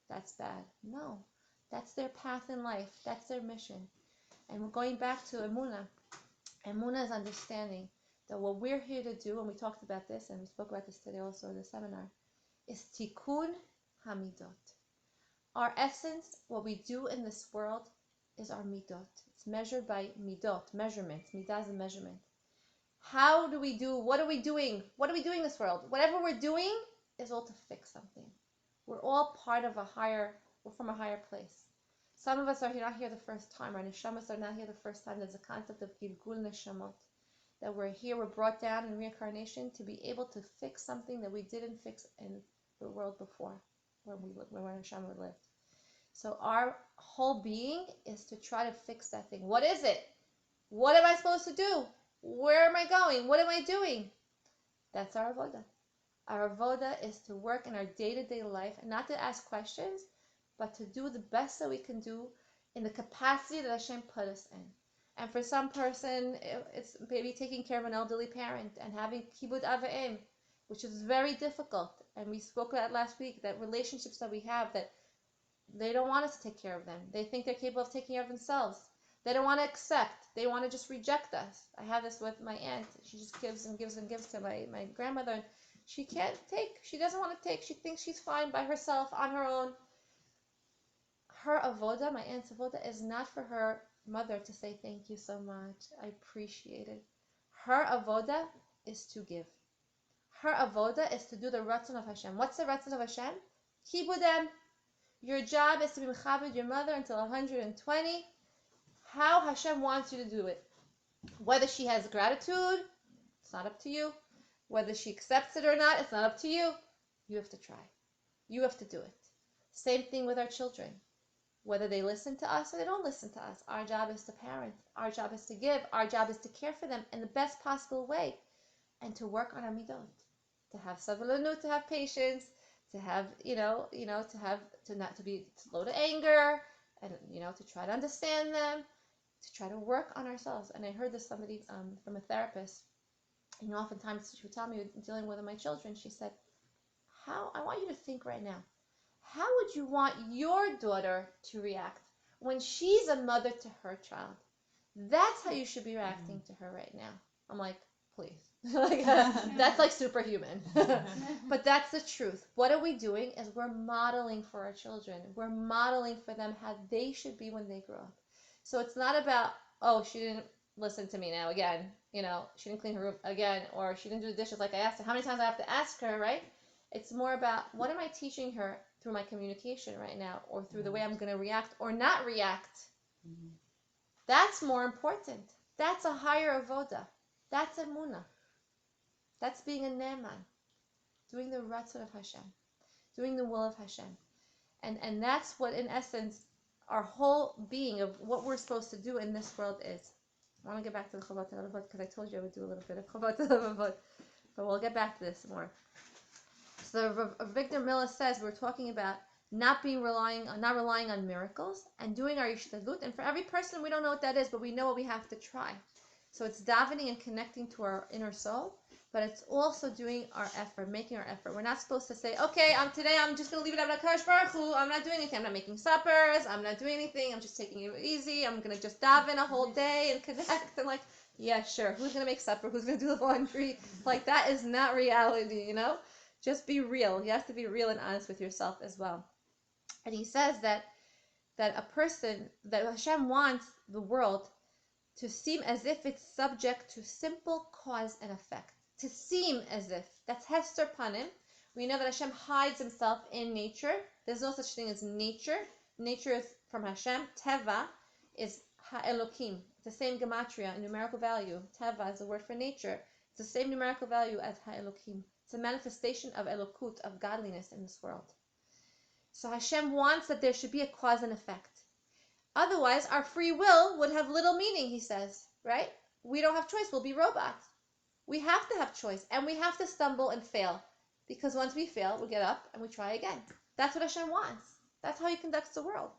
S1: That's bad. No. That's their path in life. That's their mission. And we're going back to Emuna. Emuna is understanding that what we're here to do, and we talked about this, and we spoke about this today also in the seminar, is tikkun hamidot. Our essence, what we do in this world, is our midot. It's measured by midot, measurements. Midah is a measurement. How do we do? What are we doing? What are we doing in this world? Whatever we're doing is all to fix something. We're all part of we're from a higher place. Some of us are not here the first time. Our neshamas are not here the first time. There's a concept of gilgul neshamot. That we're here, we're brought down in reincarnation to be able to fix something that we didn't fix in the world before, when our neshama lived. So our whole being is to try to fix that thing. What is it? What am I supposed to do? Where am I going? What am I doing? That's our avoda. Our avoda is to work in our day-to-day life and not to ask questions, but to do the best that we can do in the capacity that Hashem put us in. And for some person, it's maybe taking care of an elderly parent and having kibud avim, which is very difficult. And we spoke about last week that relationships that we have, that they don't want us to take care of them. They think they're capable of taking care of themselves. They don't want to accept. They want to just reject us. I have this with my aunt. She just gives and gives and gives to my grandmother. And she can't take. She doesn't want to take. She thinks she's fine by herself, on her own. Her avoda, my aunt's avoda, is not for her mother to say thank you so much. I appreciate it. Her avoda is to give. Her avoda is to do the ratzon of Hashem. What's the ratzon of Hashem? Kibudem. Your job is to be mechabed your mother until 120. How Hashem wants you to do it. Whether she has gratitude, it's not up to you. Whether she accepts it or not, it's not up to you. You have to try. You have to do it. Same thing with our children. Whether they listen to us or they don't listen to us, our job is to parent. Our job is to give. Our job is to care for them in the best possible way, and to work on our midot, to have savalanu, to have patience, to have not to be slow to anger, and to try to understand them, to try to work on ourselves. And I heard this somebody from a therapist. Oftentimes she would tell me, dealing with my children, she said, I want you to think right now, how would you want your daughter to react when she's a mother to her child? That's how you should be reacting to her right now. I'm like, please. That's like superhuman. But that's the truth. What are we doing is we're modeling for our children. We're modeling for them how they should be when they grow up. So it's not about, oh, she didn't listen to me now again. She didn't clean her room again, or she didn't do the dishes like I asked her. How many times I have to ask her, right? It's more about, what am I teaching her through my communication right now, or through the way I'm going to react or not react? That's more important. That's a higher avoda. That's Emuna. That's being a ne'eman, doing the ratzon of Hashem, doing the will of Hashem. And that's what, in essence, our whole being of what we're supposed to do in this world is. I want to get back to the Chavot HaLevavot because I told you I would do a little bit of Chavot HaLevavot, but we'll get back to this more. So Victor Miller says we're talking about not relying on miracles and doing our ishtadlut. And for every person, we don't know what that is, but we know what we have to try. So it's davening and connecting to our inner soul, but it's also doing our effort, making our effort. We're not supposed to say, okay, today I'm just going to leave it up to HaKadosh Baruch Hu. I'm not doing anything. I'm not making suppers. I'm not doing anything. I'm just taking it easy. I'm going to just daven a whole day and connect. And yeah, sure. Who's going to make supper? Who's going to do the laundry? That is not reality, Just be real. You have to be real and honest with yourself as well. And he says that Hashem wants the world to seem as if it's subject to simple cause and effect. To seem as if. That's Hester Panim. We know that Hashem hides himself in nature. There's no such thing as nature. Nature is from Hashem. Teva is Ha-Elokim. It's the same gematria, numerical value. Teva is the word for nature. It's the same numerical value as Ha-Elokim. It's a manifestation of Elokut, of godliness in this world. So Hashem wants that there should be a cause and effect. Otherwise, our free will would have little meaning, he says, right? We don't have choice. We'll be robots. We have to have choice, and we have to stumble and fail. Because once we fail, we get up and we try again. That's what Hashem wants. That's how he conducts the world.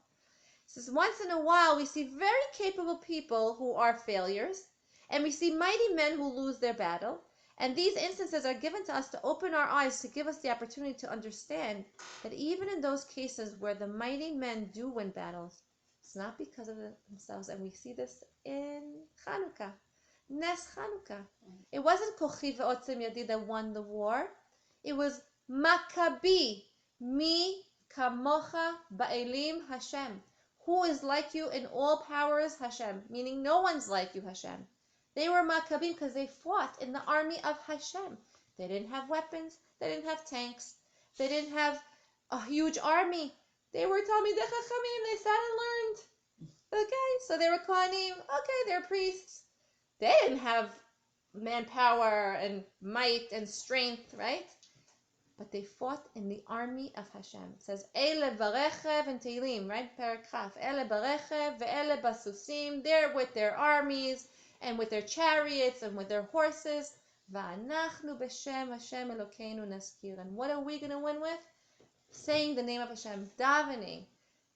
S1: He says, once in a while, we see very capable people who are failures, and we see mighty men who lose their battle. And these instances are given to us to open our eyes, to give us the opportunity to understand that even in those cases where the mighty men do win battles, it's not because of themselves. And we see this in Chanukah, Nes Chanukah. It wasn't Kochi ve'otzem yadi that won the war. It was Maccabi, mi kamocha ba'elim Hashem. Who is like you in all powers, Hashem? Meaning no one's like you, Hashem. They were Maccabim because they fought in the army of Hashem. They didn't have weapons. They didn't have tanks. They didn't have a huge army. They were Talmidei Chachamim. They sat and learned. Okay, so they were Kohanim. Okay, they're priests. They didn't have manpower and might and strength, right? but they fought in the army of Hashem. It says, Ele barechev and Tehillim, right? Paragraph. Ele barechev ve'ele basusim. They're with their armies and with their chariots and with their horses. Va'anachnu b'shem Hashem Elokeinu naskir. And what are we going to win with? Saying the name of Hashem, davening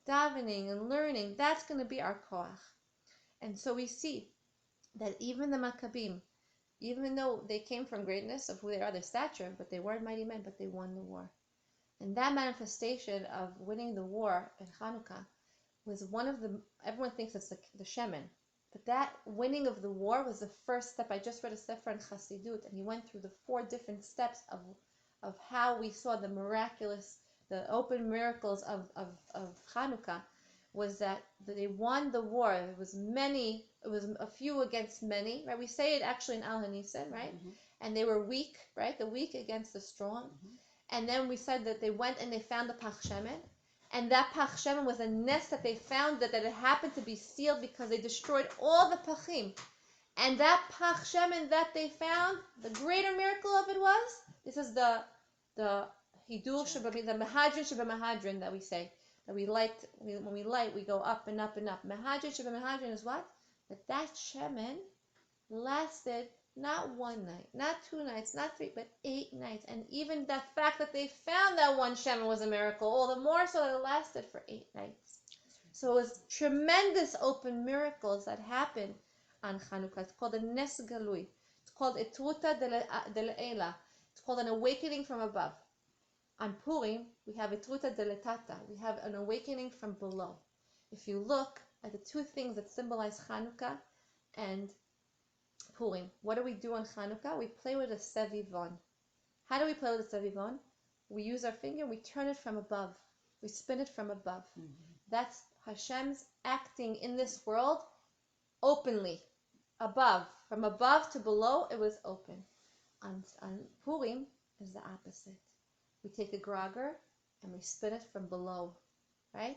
S1: and learning. That's going to be our koach. And so we see that even the Maccabim, even though they came from greatness of who they are, their stature, but they weren't mighty men, but they won the war. And that manifestation of winning the war in Hanukkah was one of the, everyone thinks it's the Shemen, but that winning of the war was the first step. I just read a sefer in Chassidut, and he went through the 4 different steps of how we saw the miraculous, the open miracles of Hanukkah, was that they won the war. It was a few against many, right? We say it actually in Al Hanisan, right? Mm-hmm. And they were weak, right? The weak against the strong. Mm-hmm. And then we said that they went and they found the Pach Shemen. And that Pach Shemen was a nest that they found that it happened to be sealed because they destroyed all the Pachim. And that Pach Shemen that they found, the greater miracle of it was, this is the Hidul Sheba, the Mahadrin Sheba Mahadrin that we say. That when we light, we go up and up and up. Mahadrin Sheba Mahadrin is what? That Shemen lasted not 1 night, not 2 nights, not 3, but 8 nights. And even the fact that they found that one Shemen was a miracle, all the more so that it lasted for 8 nights. So it was tremendous open miracles that happened on Chanukah. It's called a Nes Galui. It's called Etruta de Le'ela. It's called an awakening from above. On Purim, we have Etruta de Letata. We have an awakening from below. If you look at the 2 things that symbolize Chanukah and Purim, what do we do on Chanukah? We play with a sevivon. How do we play with a sevivon? We use our finger, we turn it from above. We spin it from above. Mm-hmm. That's Hashem's acting in this world openly. Above. From above to below, it was open. On Purim is the opposite. We take a grogger and we spin it from below, right?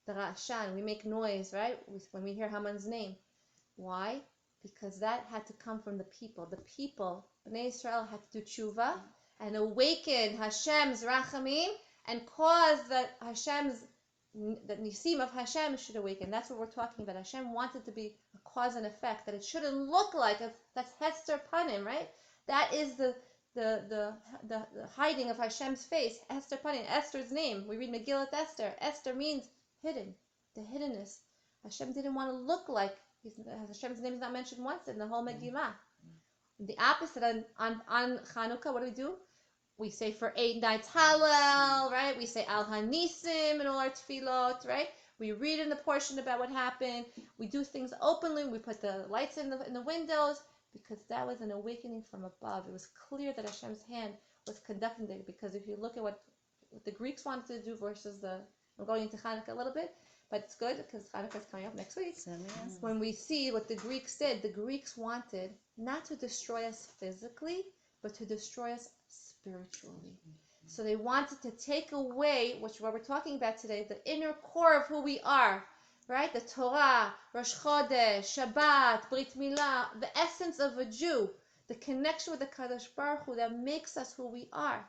S1: The Rashan, we make noise, right? When we hear Haman's name. Why? Because that had to come from the people. The people, Bnei Israel, had to do tshuva and awaken Hashem's rachamim and cause that the nisim of Hashem should awaken. That's what we're talking about. Hashem wanted to be a cause and effect, that it shouldn't look like that's Hester Panim, right? That is the hiding of Hashem's face. Esther Panim, Esther's name. We read Megillat Esther. Esther means hidden, the hiddenness. Hashem didn't want to look like Hashem's name is not mentioned once in the whole Megillah. The opposite on Chanukah, what do? We say for 8 nights Hallel, right? We say Al Hanisim in all our tefillot, right? We read in the portion about what happened. We do things openly. We put the lights in the windows, because that was an awakening from above. It was clear that Hashem's hand was conducting it. Because if you look at what the Greeks wanted to do versus I'm going into Hanukkah a little bit, but it's good because Hanukkah is coming up next week. When we see what the Greeks did, the Greeks wanted not to destroy us physically, but to destroy us spiritually. So they wanted to take away, what we're talking about today, the inner core of who we are, right? The Torah, Rosh Chodesh, Shabbat, Brit Milah, the essence of a Jew, the connection with the Kadosh Baruch Hu that makes us who we are.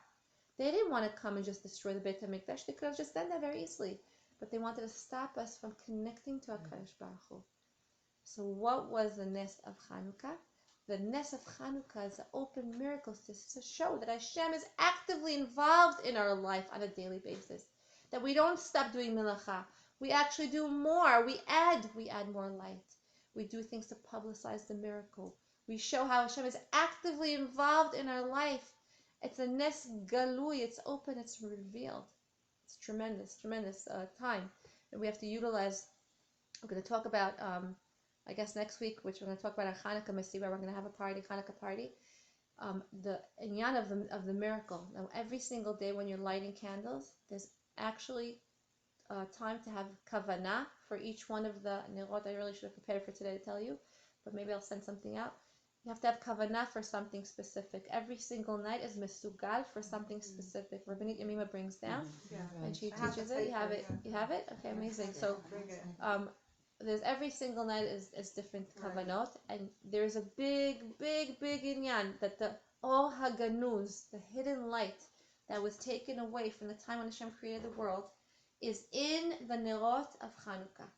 S1: They didn't want to come and just destroy the Beit HaMikdash. They could have just done that very easily. But they wanted to stop us from connecting to HaKadosh Baruch Hu. So what was the Nes of Chanukah? The Nes of Chanukah is the open miracles to show that Hashem is actively involved in our life on a daily basis. That we don't stop doing melacha. We actually do more. We add more light. We do things to publicize the miracle. We show how Hashem is actively involved in our life. It's a Nes Galui. It's open. It's revealed. It's tremendous time that we have to utilize. We're going to talk about, I guess next week, which we're going to talk about our Hanukkah Masiba. We're going to have a Hanukkah party. The inyan of the miracle. Now, every single day when you're lighting candles, there's actually time to have kavanah for each one of the nirot. I really should have prepared for today to tell you, but maybe I'll send something out. You have to have kavanah for something specific. Every single night is mesugal for something specific. Rabbanit Yemima brings down, and she teaches it. You have it. You have it. Okay, amazing. So, there's every single night is different kavanot, and there's a big inyan that the haganuz, the hidden light, that was taken away from the time when Hashem created the world is in the Nerot of Hanukkah.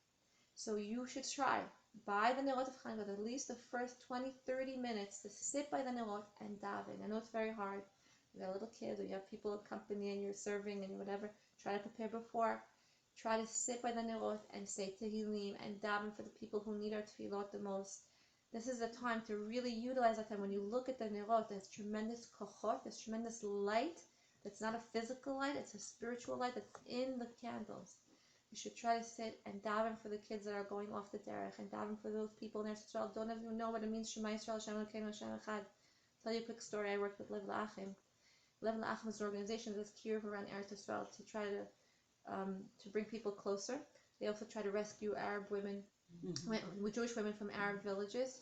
S1: So you should try, by the Nerot of Hanukkah, at least the first 20, 30 minutes to sit by the Nerot and daven. I know it's very hard. You got little kids or you have people accompanying and you're serving and whatever. Try to prepare before. Try to sit by the Nerot and say Tehillim and daven for the people who need our tefillot the most. This is a time to really utilize that time. When you look at the Nerot, there's tremendous kochot, there's tremendous light. That's not a physical light, it's a spiritual light that's in the candles. You should try to sit and daven for the kids that are going off the derech, and daven for those people in Eretz Yisrael don't even know what it means. Shema Yisrael, Hashem Elokeinu, Hashem Echad. I'll tell you a quick story. I worked with Lev La'achim. Lev La'achim is an organization that's kiruv around Eretz Yisrael to try to bring people closer. They also try to rescue Arab women, Jewish women from Arab villages,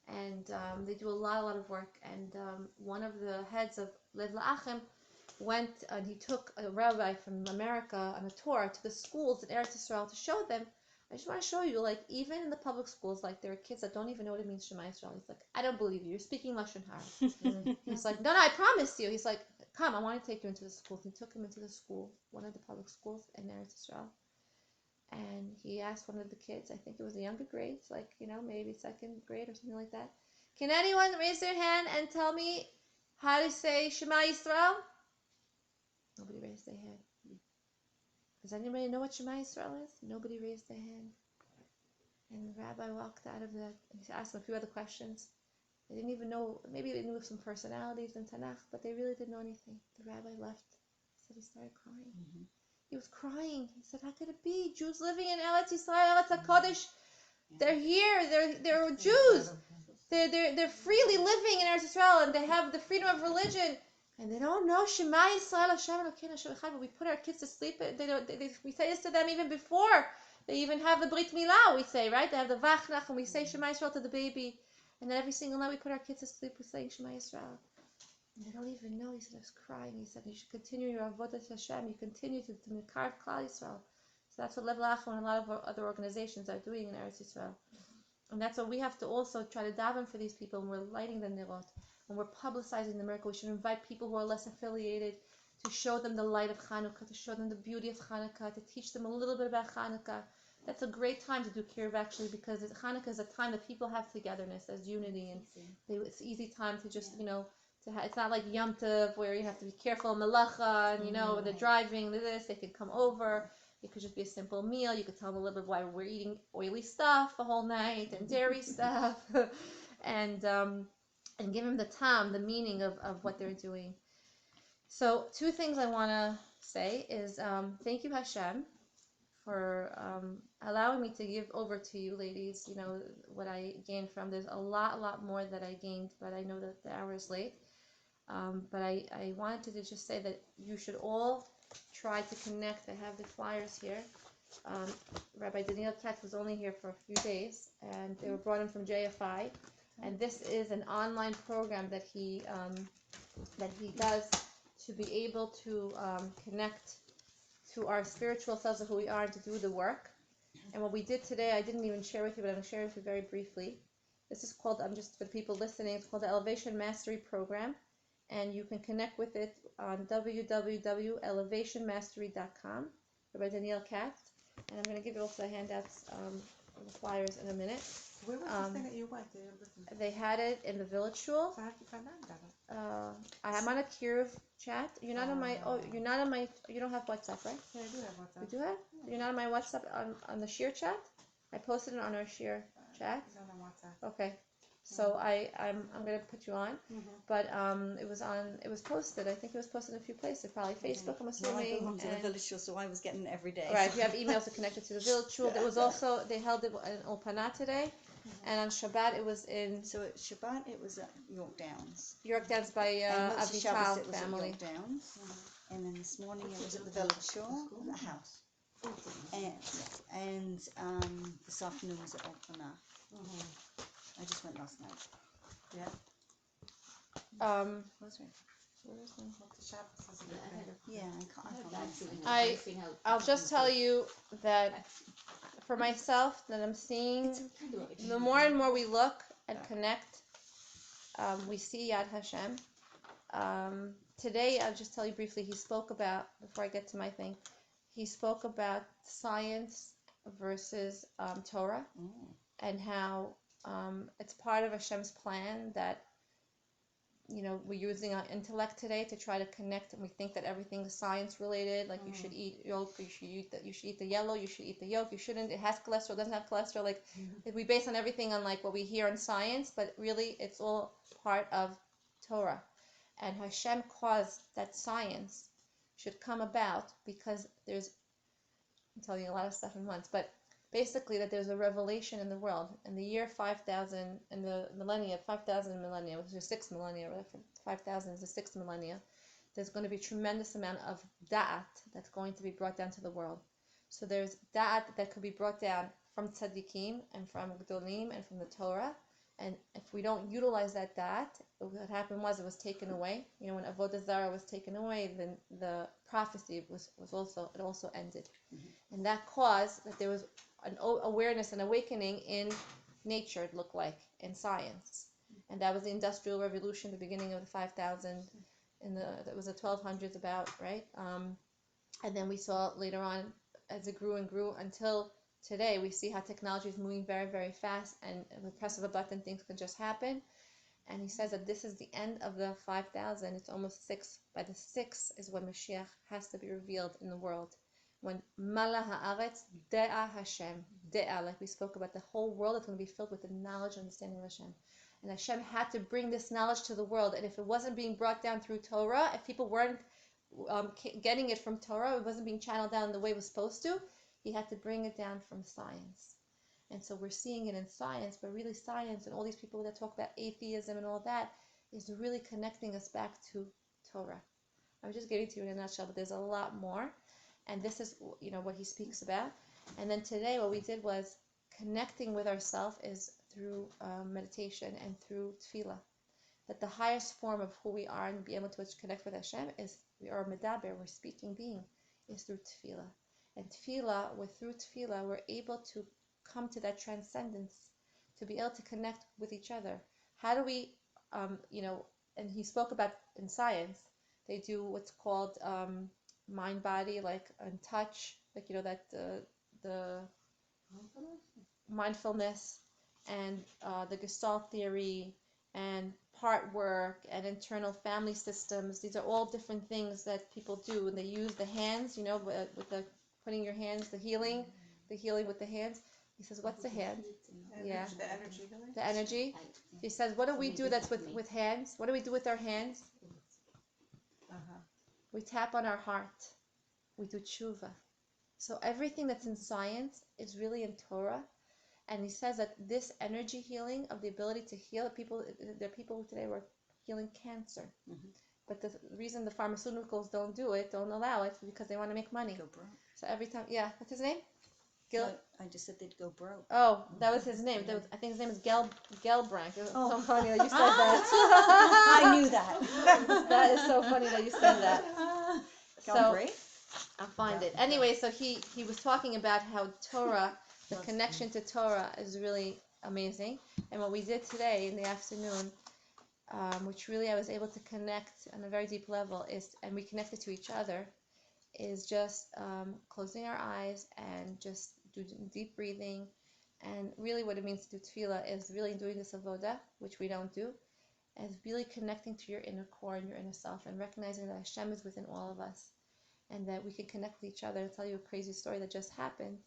S1: and they do a lot of work. And one of the heads of Lev La'achim went and he took a rabbi from America on a tour to the schools in Eretz Yisrael to show them. I just want to show you, like, even in the public schools, like, there are kids that don't even know what it means Shema Yisrael. He's like, I don't believe you. You're speaking Lashon Hara. He's like, no, I promise you. He's like, come, I want to take you into the schools. He took him into the school, one of the public schools in Eretz Yisrael. And he asked one of the kids, I think it was the younger grades, like, maybe second grade or something like that. Can anyone raise their hand and tell me how to say Shema Yisrael? Nobody raised their hand. Does anybody know what Shema Yisrael is? Nobody raised their hand. And the rabbi walked out of that and he asked them a few other questions. They didn't even know, maybe they knew some personalities in Tanakh, but they really didn't know anything. The rabbi left. He said he started crying. Mm-hmm. He was crying. He said, how could it be? Jews living in Eretz Yisrael, Eretz HaKodesh. They're here. They're Jews. They're freely living in Eretz Yisrael and they have the freedom of religion. And they don't know Shema Yisrael Hashem Elokeinu Hashem Echad, but we put our kids to sleep. We say this to them even before they even have the Brit Milah. We say, right? They have the Vachnach, and we say Shema Yisrael to the baby. And then every single night we put our kids to sleep. We say Shema Yisrael. And they don't even know. He said, I was crying. He said, you should continue your avodas Hashem. You continue to carve Klal Yisrael. So that's what Lev La'achim and a lot of other organizations are doing in Eretz Yisrael. And that's what we have to also try to daven for these people when we're lighting the Nerot. When we're publicizing the miracle, we should invite people who are less affiliated to show them the light of Hanukkah, to show them the beauty of Hanukkah, to teach them a little bit about Hanukkah. That's a great time to do kiruv, actually, because Hanukkah is a time that people have togetherness as unity, and it's easy time to just, it's not like Yom Tov where you have to be careful in Melacha, and when they're driving, they can come over. It could just be a simple meal. You could tell them a little bit why we're eating oily stuff the whole night and dairy stuff, and give them the meaning of what they're doing. So 2 things I want to say is thank you, Hashem, for allowing me to give over to you, ladies, what I gained from. There's a lot more that I gained, but I know that the hour is late. But I wanted to just say that you should all try to connect. I have the flyers here. Rabbi Daniel Katz was only here for a few days, and they were brought in from JFI. And this is an online program that he does to be able to connect to our spiritual selves of who we are and to do the work. And what we did today, I didn't even share with you, but I'm going to share with you very briefly. This is called, just for the people listening, it's called the Elevation Mastery Program. And you can connect with it on www.elevationmastery.com, Rabbi Daniel Katz. And I'm going to give you also the handouts, the flyers in a minute.
S3: Where was this thing that you went?
S1: They had it in the village shul.
S3: So I have to find out about it.
S1: I'm on a kiruv chat. You're not on my. Oh, you're not on my. You don't have WhatsApp, right?
S3: Yeah, I do have WhatsApp.
S1: You do have? Yeah. You're not on my WhatsApp on the shir chat. I posted it on our shir chat.
S3: It's not on WhatsApp.
S1: Okay. So I'm gonna put you on, but it was posted. I think it was posted in a few places, probably Facebook. I'm assuming.
S2: No, I belong to the village shul, so I was getting it every day.
S1: Right. If you have emails that connected to the village shul, there was also they held it in Olpana today, and on Shabbat it was in.
S2: So at Shabbat it was at York Downs.
S1: York Downs by Avital family.
S2: At York Downs, and then this morning it was at the village shul, the house, and this afternoon was at Olpana. I just went last night.
S3: Yeah.
S2: Was it?
S1: Where is my?
S2: Yeah, I can't.
S1: I'll just tell you that for myself, that I'm seeing the more and more we look and connect, we see Yad Hashem. today, I'll just tell you briefly, he spoke about, before I get to my thing, he spoke about science versus Torah, and how it's part of Hashem's plan that, we're using our intellect today to try to connect, and we think that everything is science related, like you should eat yolk, you should eat the yellow, you should eat the yolk, you shouldn't, it has cholesterol, doesn't have cholesterol, like we base on everything on like what we hear in science, but really it's all part of Torah. And Hashem caused that science should come about because I'm telling you a lot of stuff in once, but basically that there's a revelation in the world. In the year 5,000, in the millennia, 5,000 millennia, which is 6 millennia, right? 5,000 is the 6th millennia. There's going to be a tremendous amount of da'at that's going to be brought down to the world. So there's da'at that could be brought down from tzaddikim and from gdolim and from the Torah. And if we don't utilize that da'at, what happened was it was taken away. When Avodah Zarah was taken away, then the prophecy was also ended. And that caused that there was an awareness and awakening in nature, it looked like, in science. And that was the Industrial Revolution, the beginning of the 5,000, that was the 1200s about, right? And then we saw later on, as it grew and grew, until today, we see how technology is moving very, very fast, and at the press of a button, things can just happen. And he says that this is the end of the 5,000. It's almost 6. By the 6 is when Mashiach has to be revealed in the world. When Mala Haaretz De'a Hashem, De'a, like we spoke about, the whole world is going to be filled with the knowledge and understanding of Hashem. And Hashem had to bring this knowledge to the world. And if it wasn't being brought down through Torah, if people weren't getting it from Torah, it wasn't being channeled down the way it was supposed to, he had to bring it down from science. And so we're seeing it in science, but really science and all these people that talk about atheism and all that is really connecting us back to Torah. I'm just giving it to you in a nutshell, but there's a lot more. And this is, what he speaks about. And then today what we did was connecting with ourselves is through meditation and through tefillah. That the highest form of who we are and be able to connect with Hashem is, we are medaber, we're speaking being, is through tefillah. And through tefillah, we're able to come to that transcendence, to be able to connect with each other. How do we, and he spoke about in science, they do what's called mind body, like and touch, like that the mindfulness and the Gestalt theory and part work and internal family systems. These are all different things that people do, and they use the hands, with the putting your hands, the healing with the hands. He says, what's the hand? Yeah, the energy. He says, what do we do that's with hands? What do we do with our hands? We tap on our heart. We do tshuva. So everything that's in science is really in Torah. And he says that this energy healing of the ability to heal there are people today who are healing cancer. But the reason the pharmaceuticals don't allow it, is because they want to make money.
S2: Go broke.
S1: So every time, what's his name?
S2: No, I just said they'd go broke.
S1: Oh, that was his name. I think his name is Gelbrank. It's so funny that you said
S2: that. I knew that.
S1: That is so funny that you said that.
S2: Gelbrank?
S1: I'll find it. Anyway, so he was talking about how Torah, the connection to Torah is really amazing. And what we did today in the afternoon, which really I was able to connect on a very deep level, and we connected to each other, is just closing our eyes and just do deep breathing. And really what it means to do tefillah is really doing this avodah, which we don't do, as really connecting to your inner core and your inner self, and recognizing that Hashem is within all of us, and that we can connect with each other. I'll tell you a crazy story that just happened.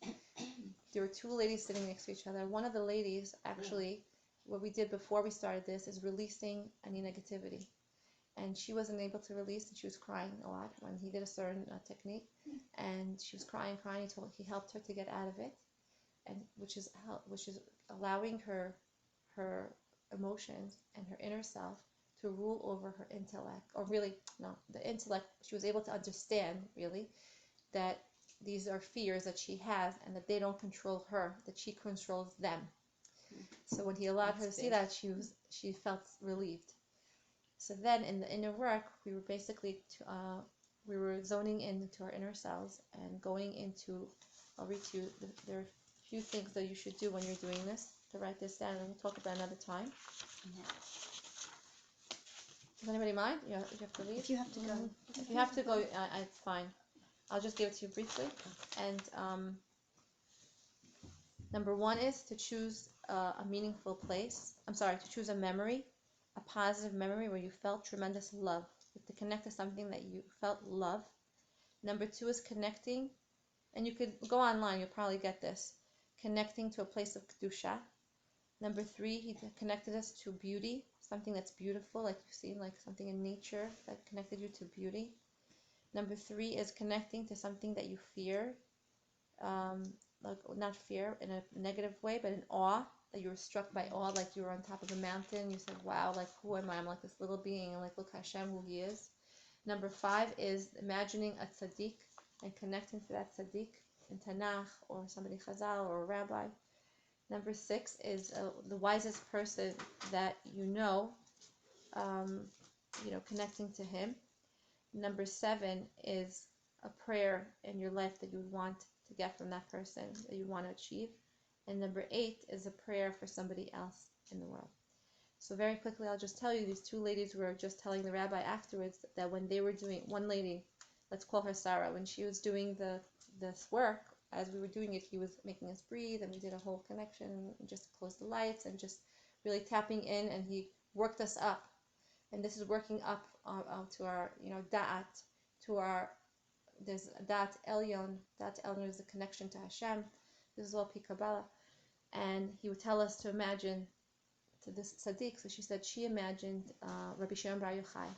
S1: There were two ladies sitting next to each other. One of the ladies, actually, what we did before we started this is releasing any negativity. And she wasn't able to release, and she was crying a lot when he did a certain technique. And she was crying. He helped her to get out of it, and which is allowing her emotions and her inner self to rule over her intellect. Or really, no, the intellect, she was able to understand, really, that these are fears that she has, and that they don't control her, that she controls them. So when he allowed her to see that, she felt relieved. So then in the inner work, we were basically we were zoning into our inner selves and going into, I'll read to you, there are a few things that you should do when you're doing this, to write this down, and we'll talk about another time. Does anybody mind? You have to leave?
S2: If you have to go.
S1: If you have to go, it's fine. I'll just give it to you briefly. And number one is to choose a meaningful place. To choose a memory, a positive memory where you felt tremendous love. You have to connect to something that you felt love. Number two is connecting, and you could go online, you'll probably get this. Connecting to a place of kedusha. Number three, he connected us to beauty, something that's beautiful, like you've seen, like something in nature that connected you to beauty. Number three is connecting to something that you fear, like not fear in a negative way, but in awe, that you were struck by awe, like you were on top of a mountain. You said, wow, like who am I? I'm like this little being, and like look Hashem, who he is. Number five is imagining a tzaddik and connecting to that tzaddik in Tanakh or somebody Chazal or a rabbi. Number six is the wisest person that you know, connecting to him. Number seven is a prayer in your life that you would want to get from that person, that you want to achieve. And number eight is a prayer for somebody else in the world. So very quickly, I'll just tell you, these two ladies were just telling the rabbi afterwards that when they were doing, one lady, let's call her Sarah, when she was doing this work, as we were doing it, he was making us breathe, and we did a whole connection, and just to close the lights, and just really tapping in, and he worked us up. And this is working up to our, da'at, to our, there's da'at elyon. Da'at elyon is the connection to Hashem. This is all Pi Kabbalah. And he would tell us to imagine to this tzaddik. So she said she imagined Rabbi Shimon Bar Yochai,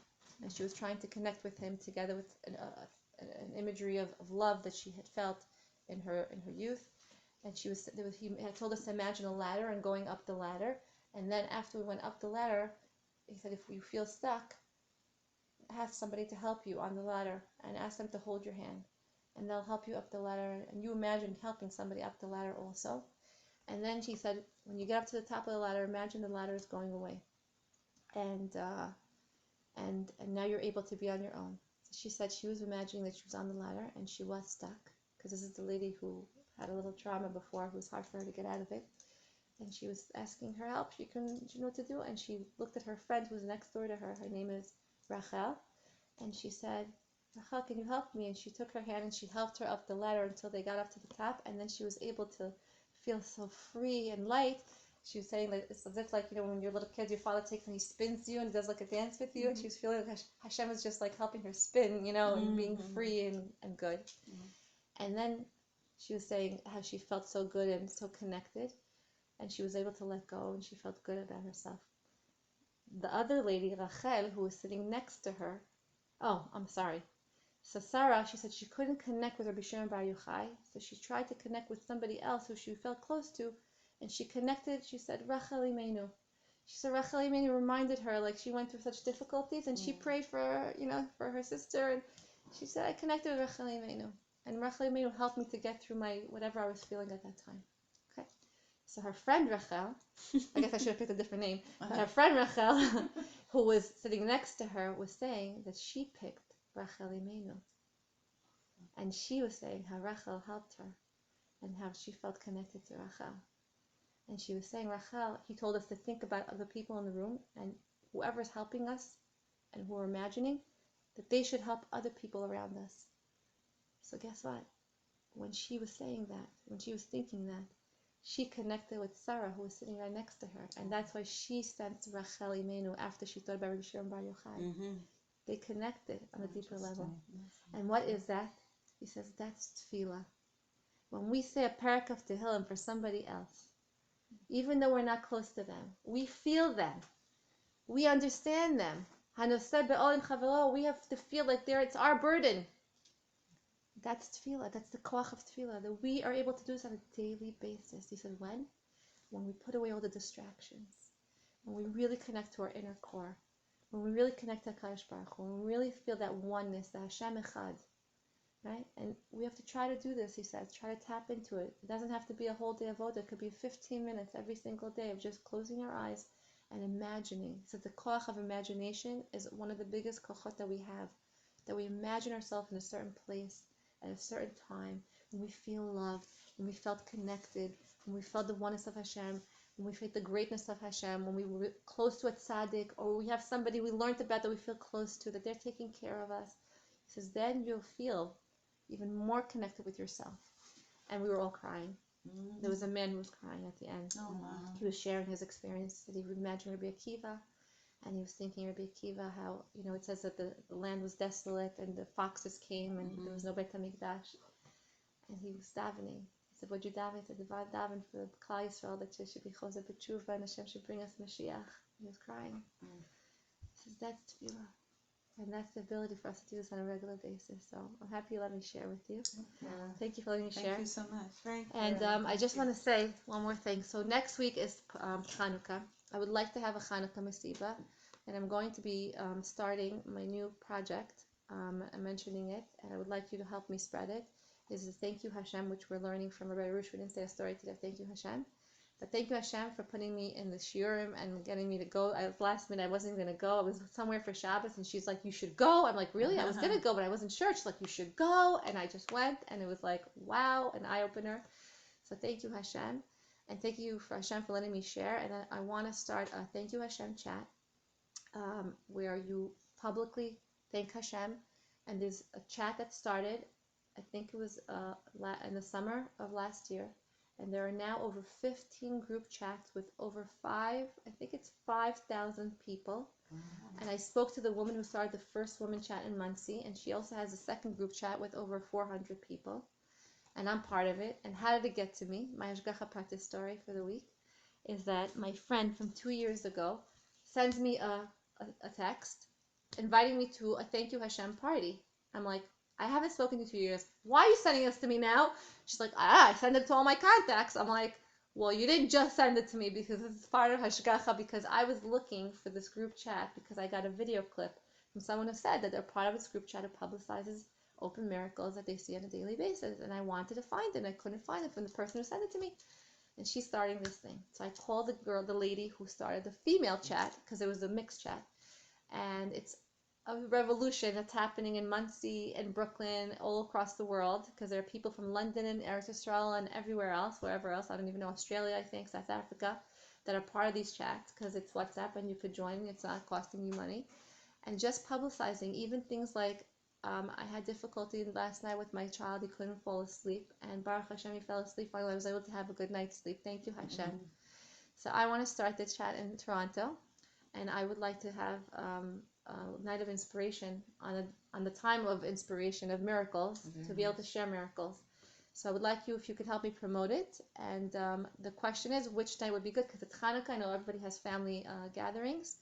S1: and she was trying to connect with him together with an imagery of love that she had felt in her youth. And he had told us to imagine a ladder and going up the ladder. And then after we went up the ladder, he said, if you feel stuck, ask somebody to help you on the ladder and ask them to hold your hand, and they'll help you up the ladder. And you imagine helping somebody up the ladder also. And then she said, when you get up to the top of the ladder, imagine the ladder is going away, and now you're able to be on your own. So she said she was imagining that she was on the ladder and she was stuck, because this is the lady who had a little trauma before. It was hard for her to get out of it, and she was asking her help. She didn't know what to do, and she looked at her friend who was next door to her. Her name is Rachel, and she said, Rachel, can you help me? And she took her hand and she helped her up the ladder until they got up to the top, and then she was able to feel so free and light. She was saying that it's as if, like, when you're little kids, your father takes and he spins you and does like a dance with you, and she was feeling like Hashem was just like helping her spin, and being free and good. And then she was saying how she felt so good and so connected, and she was able to let go, and she felt good about herself. The other lady, Rachel, who was sitting next to her, so Sarah, she said she couldn't connect with Rabbi Shimon Bar Yochai, so she tried to connect with somebody else who she felt close to, and she connected. She said, Rachel Imenu. She said Rachel Imenu reminded her, like, she went through such difficulties, and she prayed for her sister, and she said, I connected with Rachel Imenu, and Rachel Imenu helped me to get through whatever I was feeling at that time. Okay, so her friend Rachel, I guess I should have picked a different name, but her friend Rachel, who was sitting next to her, was saying that she picked Rachel Imenu. And she was saying how Rachel helped her and how she felt connected to Rachel. And she was saying, Rachel, he told us to think about other people in the room, and whoever's helping us and who we're imagining, that they should help other people around us. So guess what? When she was saying that, when she was thinking that, she connected with Sarah, who was sitting right next to her. And that's why she sensed Rachel Imenu after she thought about Rabbi Shimon Bar Yochai. They connected on a deeper level. And what is that? He says that's tefillah. When we say a parak of Tehillim for somebody else, even though we're not close to them, we feel them, we understand them. Hanoseh be'olim chavero, we have to feel like it's our burden. That's tefillah. That's the koach of tefillah, that we are able to do this on a daily basis. He said when? When we put away all the distractions, when we really connect to our inner core, when we really connect to HaKadosh Baruch Hu, when we really feel that oneness, that Hashem Echad, right? And we have to try to do this, he says. Try to tap into it. It doesn't have to be a whole day of avoda. It could be 15 minutes every single day of just closing your eyes and imagining. He said the koach of imagination is one of the biggest kochot that we have, that we imagine ourselves in a certain place at a certain time, when we feel loved, when we felt connected, when we felt the oneness of Hashem, when we feel the greatness of Hashem, when we were close to a tzaddik, or we have somebody we learned about that we feel close to, that they're taking care of us. He says, then you'll feel even more connected with yourself. And we were all crying. There was a man who was crying at the end.
S2: Oh, wow.
S1: He was sharing his experience, that he would imagine Rabbi Akiva, and he was thinking Rabbi Akiva, how, it says that the land was desolate, and the foxes came, and there was no Beit HaMikdash. And he was davening. He said, what'd you daven? He said, daven for Klal Yisrael, that it should be Chozeh B'tshuva, and Hashem should bring us Mashiach. He was crying. He says, that's tefillah. And that's the ability for us to do this on a regular basis. So I'm happy you let me share with you. Thank you for letting me share.
S3: Thank you so much.
S1: And I just want to say one more thing. So next week is Chanukah. I would like to have a Chanukah Masiba. And I'm going to be starting my new project. I'm mentioning it. And I would like you to help me spread it. This is Thank You Hashem, which we're learning from Rabbi Rush. We didn't say a story today. Thank you Hashem. But thank you Hashem for putting me in the shiurim and getting me to go. Last minute I wasn't going to go. I was somewhere for Shabbos and she's like, you should go. I'm like, really? I was going to go, but I wasn't sure. She's like, you should go. And I just went, and it was like, wow, an eye-opener. So thank you Hashem. And thank you for Hashem for letting me share. And I want to start a Thank You Hashem chat where you publicly thank Hashem. And there's a chat that started, I think it was in the summer of last year. And there are now over 15 group chats with over 5,000 people. Wow. And I spoke to the woman who started the first woman chat in Muncie, and she also has a second group chat with over 400 people. And I'm part of it. And how did it get to me? My Hashgacha Pratis story for the week is that my friend from 2 years ago sends me a text inviting me to a Thank You Hashem party. I'm like, I haven't spoken to you 2 years. Why are you sending this to me now? She's like, I send it to all my contacts. I'm like, well, you didn't just send it to me because it's part of Hashgacha, because I was looking for this group chat because I got a video clip from someone who said that they're part of this group chat that publicizes open miracles that they see on a daily basis. And I wanted to find it, and I couldn't find it from the person who sent it to me. And she's starting this thing. So I called the lady who started the female chat, because it was a mixed chat. And it's a revolution that's happening in Muncie and Brooklyn, all across the world, because there are people from London and Eretz Yisrael and everywhere else, wherever else, I don't even know, Australia, I think, South Africa, that are part of these chats, because it's WhatsApp and you could join, it's not costing you money. And just publicizing even things like, I had difficulty last night with my child, he couldn't fall asleep, and Baruch Hashem, he fell asleep, finally I was able to have a good night's sleep. Thank you Hashem. So I want to start this chat in Toronto, and I would like to have night of inspiration on the time of inspiration of miracles, to be able to share miracles. So I would like you, if you could help me promote it. And the question is, which night would be good? Because it's Hanukkah, I know everybody has family gatherings.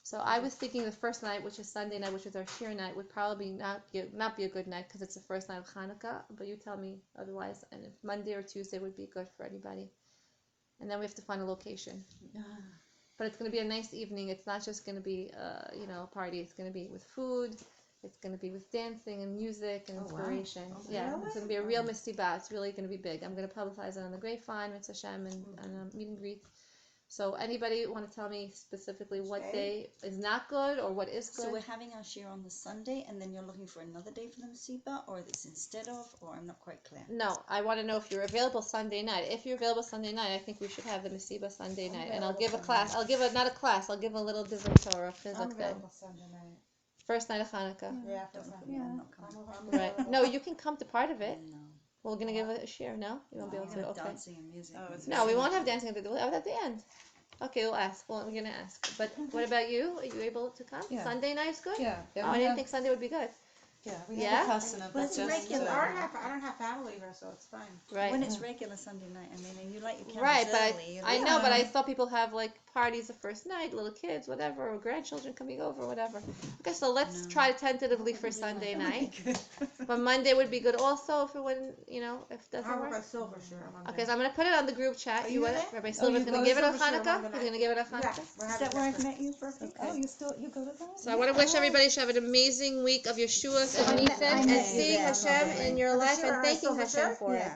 S1: So I was thinking the first night, which is Sunday night, which is our shir night, would probably not be a good night because it's the first night of Hanukkah. But you tell me otherwise. And if Monday or Tuesday would be good for anybody. And then we have to find a location. But it's going to be a nice evening. It's not just going to be, a party. It's going to be with food. It's going to be with dancing and music and inspiration.
S3: Wow.
S1: Yeah,
S3: Really?
S1: it's going to be a real misiba. It's really going to be big. I'm going to publicize it on the grapevine, Mitzvah Hashem, and meet and greet. So anybody want to tell me specifically what day is not good or what is good?
S2: So we're having our shir on the Sunday, and then you're looking for another day for the Masiba, or it's instead of, or I'm not quite clear.
S1: No, I want to know if you're available Sunday night. If you're available Sunday night, I think we should have the Masiba Sunday night. And I'll give a class. I'll give not a class. I'll give a little Divrei Torah.
S3: I'm available Sunday night.
S1: First night of Hanukkah.
S3: Yeah, after Sunday.
S2: I'm not coming.
S1: Right. No, you can come to part of it.
S2: No.
S1: We're going to give a share, no? You won't be able to? Okay.
S2: Dancing and music.
S3: Oh, it's
S1: No, we won't have dancing we'll have it at the end. Okay, we'll ask. Well, we're going to ask. But what about you? Are you able to come?
S3: Yeah.
S1: Sunday night's good?
S3: Yeah.
S1: Oh, I didn't think Sunday would be good.
S3: Yeah, we
S1: Yeah?
S3: have a custom of
S2: Well, it's
S3: just,
S2: regular.
S5: I don't have family here, so it's fine.
S1: Right.
S2: When it's regular Sunday night, I mean, and you light your candles
S1: Right, but
S2: early.
S1: I know, but I saw people have like parties the first night, little kids, whatever, or grandchildren coming over, whatever. Okay, so let's try tentatively for Sunday night. But Monday would be good also if it wouldn't, if it doesn't
S5: I'll
S1: work.
S5: Rabbi Silver share on Monday.
S1: Okay, so I'm gonna put it on the group chat.
S5: Are you
S1: want
S5: there?
S1: it? Rabbi Silver's
S3: you
S1: gonna
S3: go
S1: give it a
S5: Silver share
S1: Hanukkah.
S5: Monday
S1: He's
S5: night.
S1: gonna give it a
S5: Yeah,
S1: Hanukkah.
S5: we're
S2: Is
S5: having
S2: that where I've
S5: breakfast.
S2: met you for?
S1: Okay.
S3: Oh, you go to that?
S1: So I want to wish everybody to have an amazing week of Yeshua and Ethan,
S2: I
S1: and
S2: met you
S1: seeing
S2: there.
S1: Hashem in your
S5: For the
S1: life
S5: share,
S1: and thanking
S5: Silver
S1: Hashem
S5: share?
S1: for it.
S2: Yeah.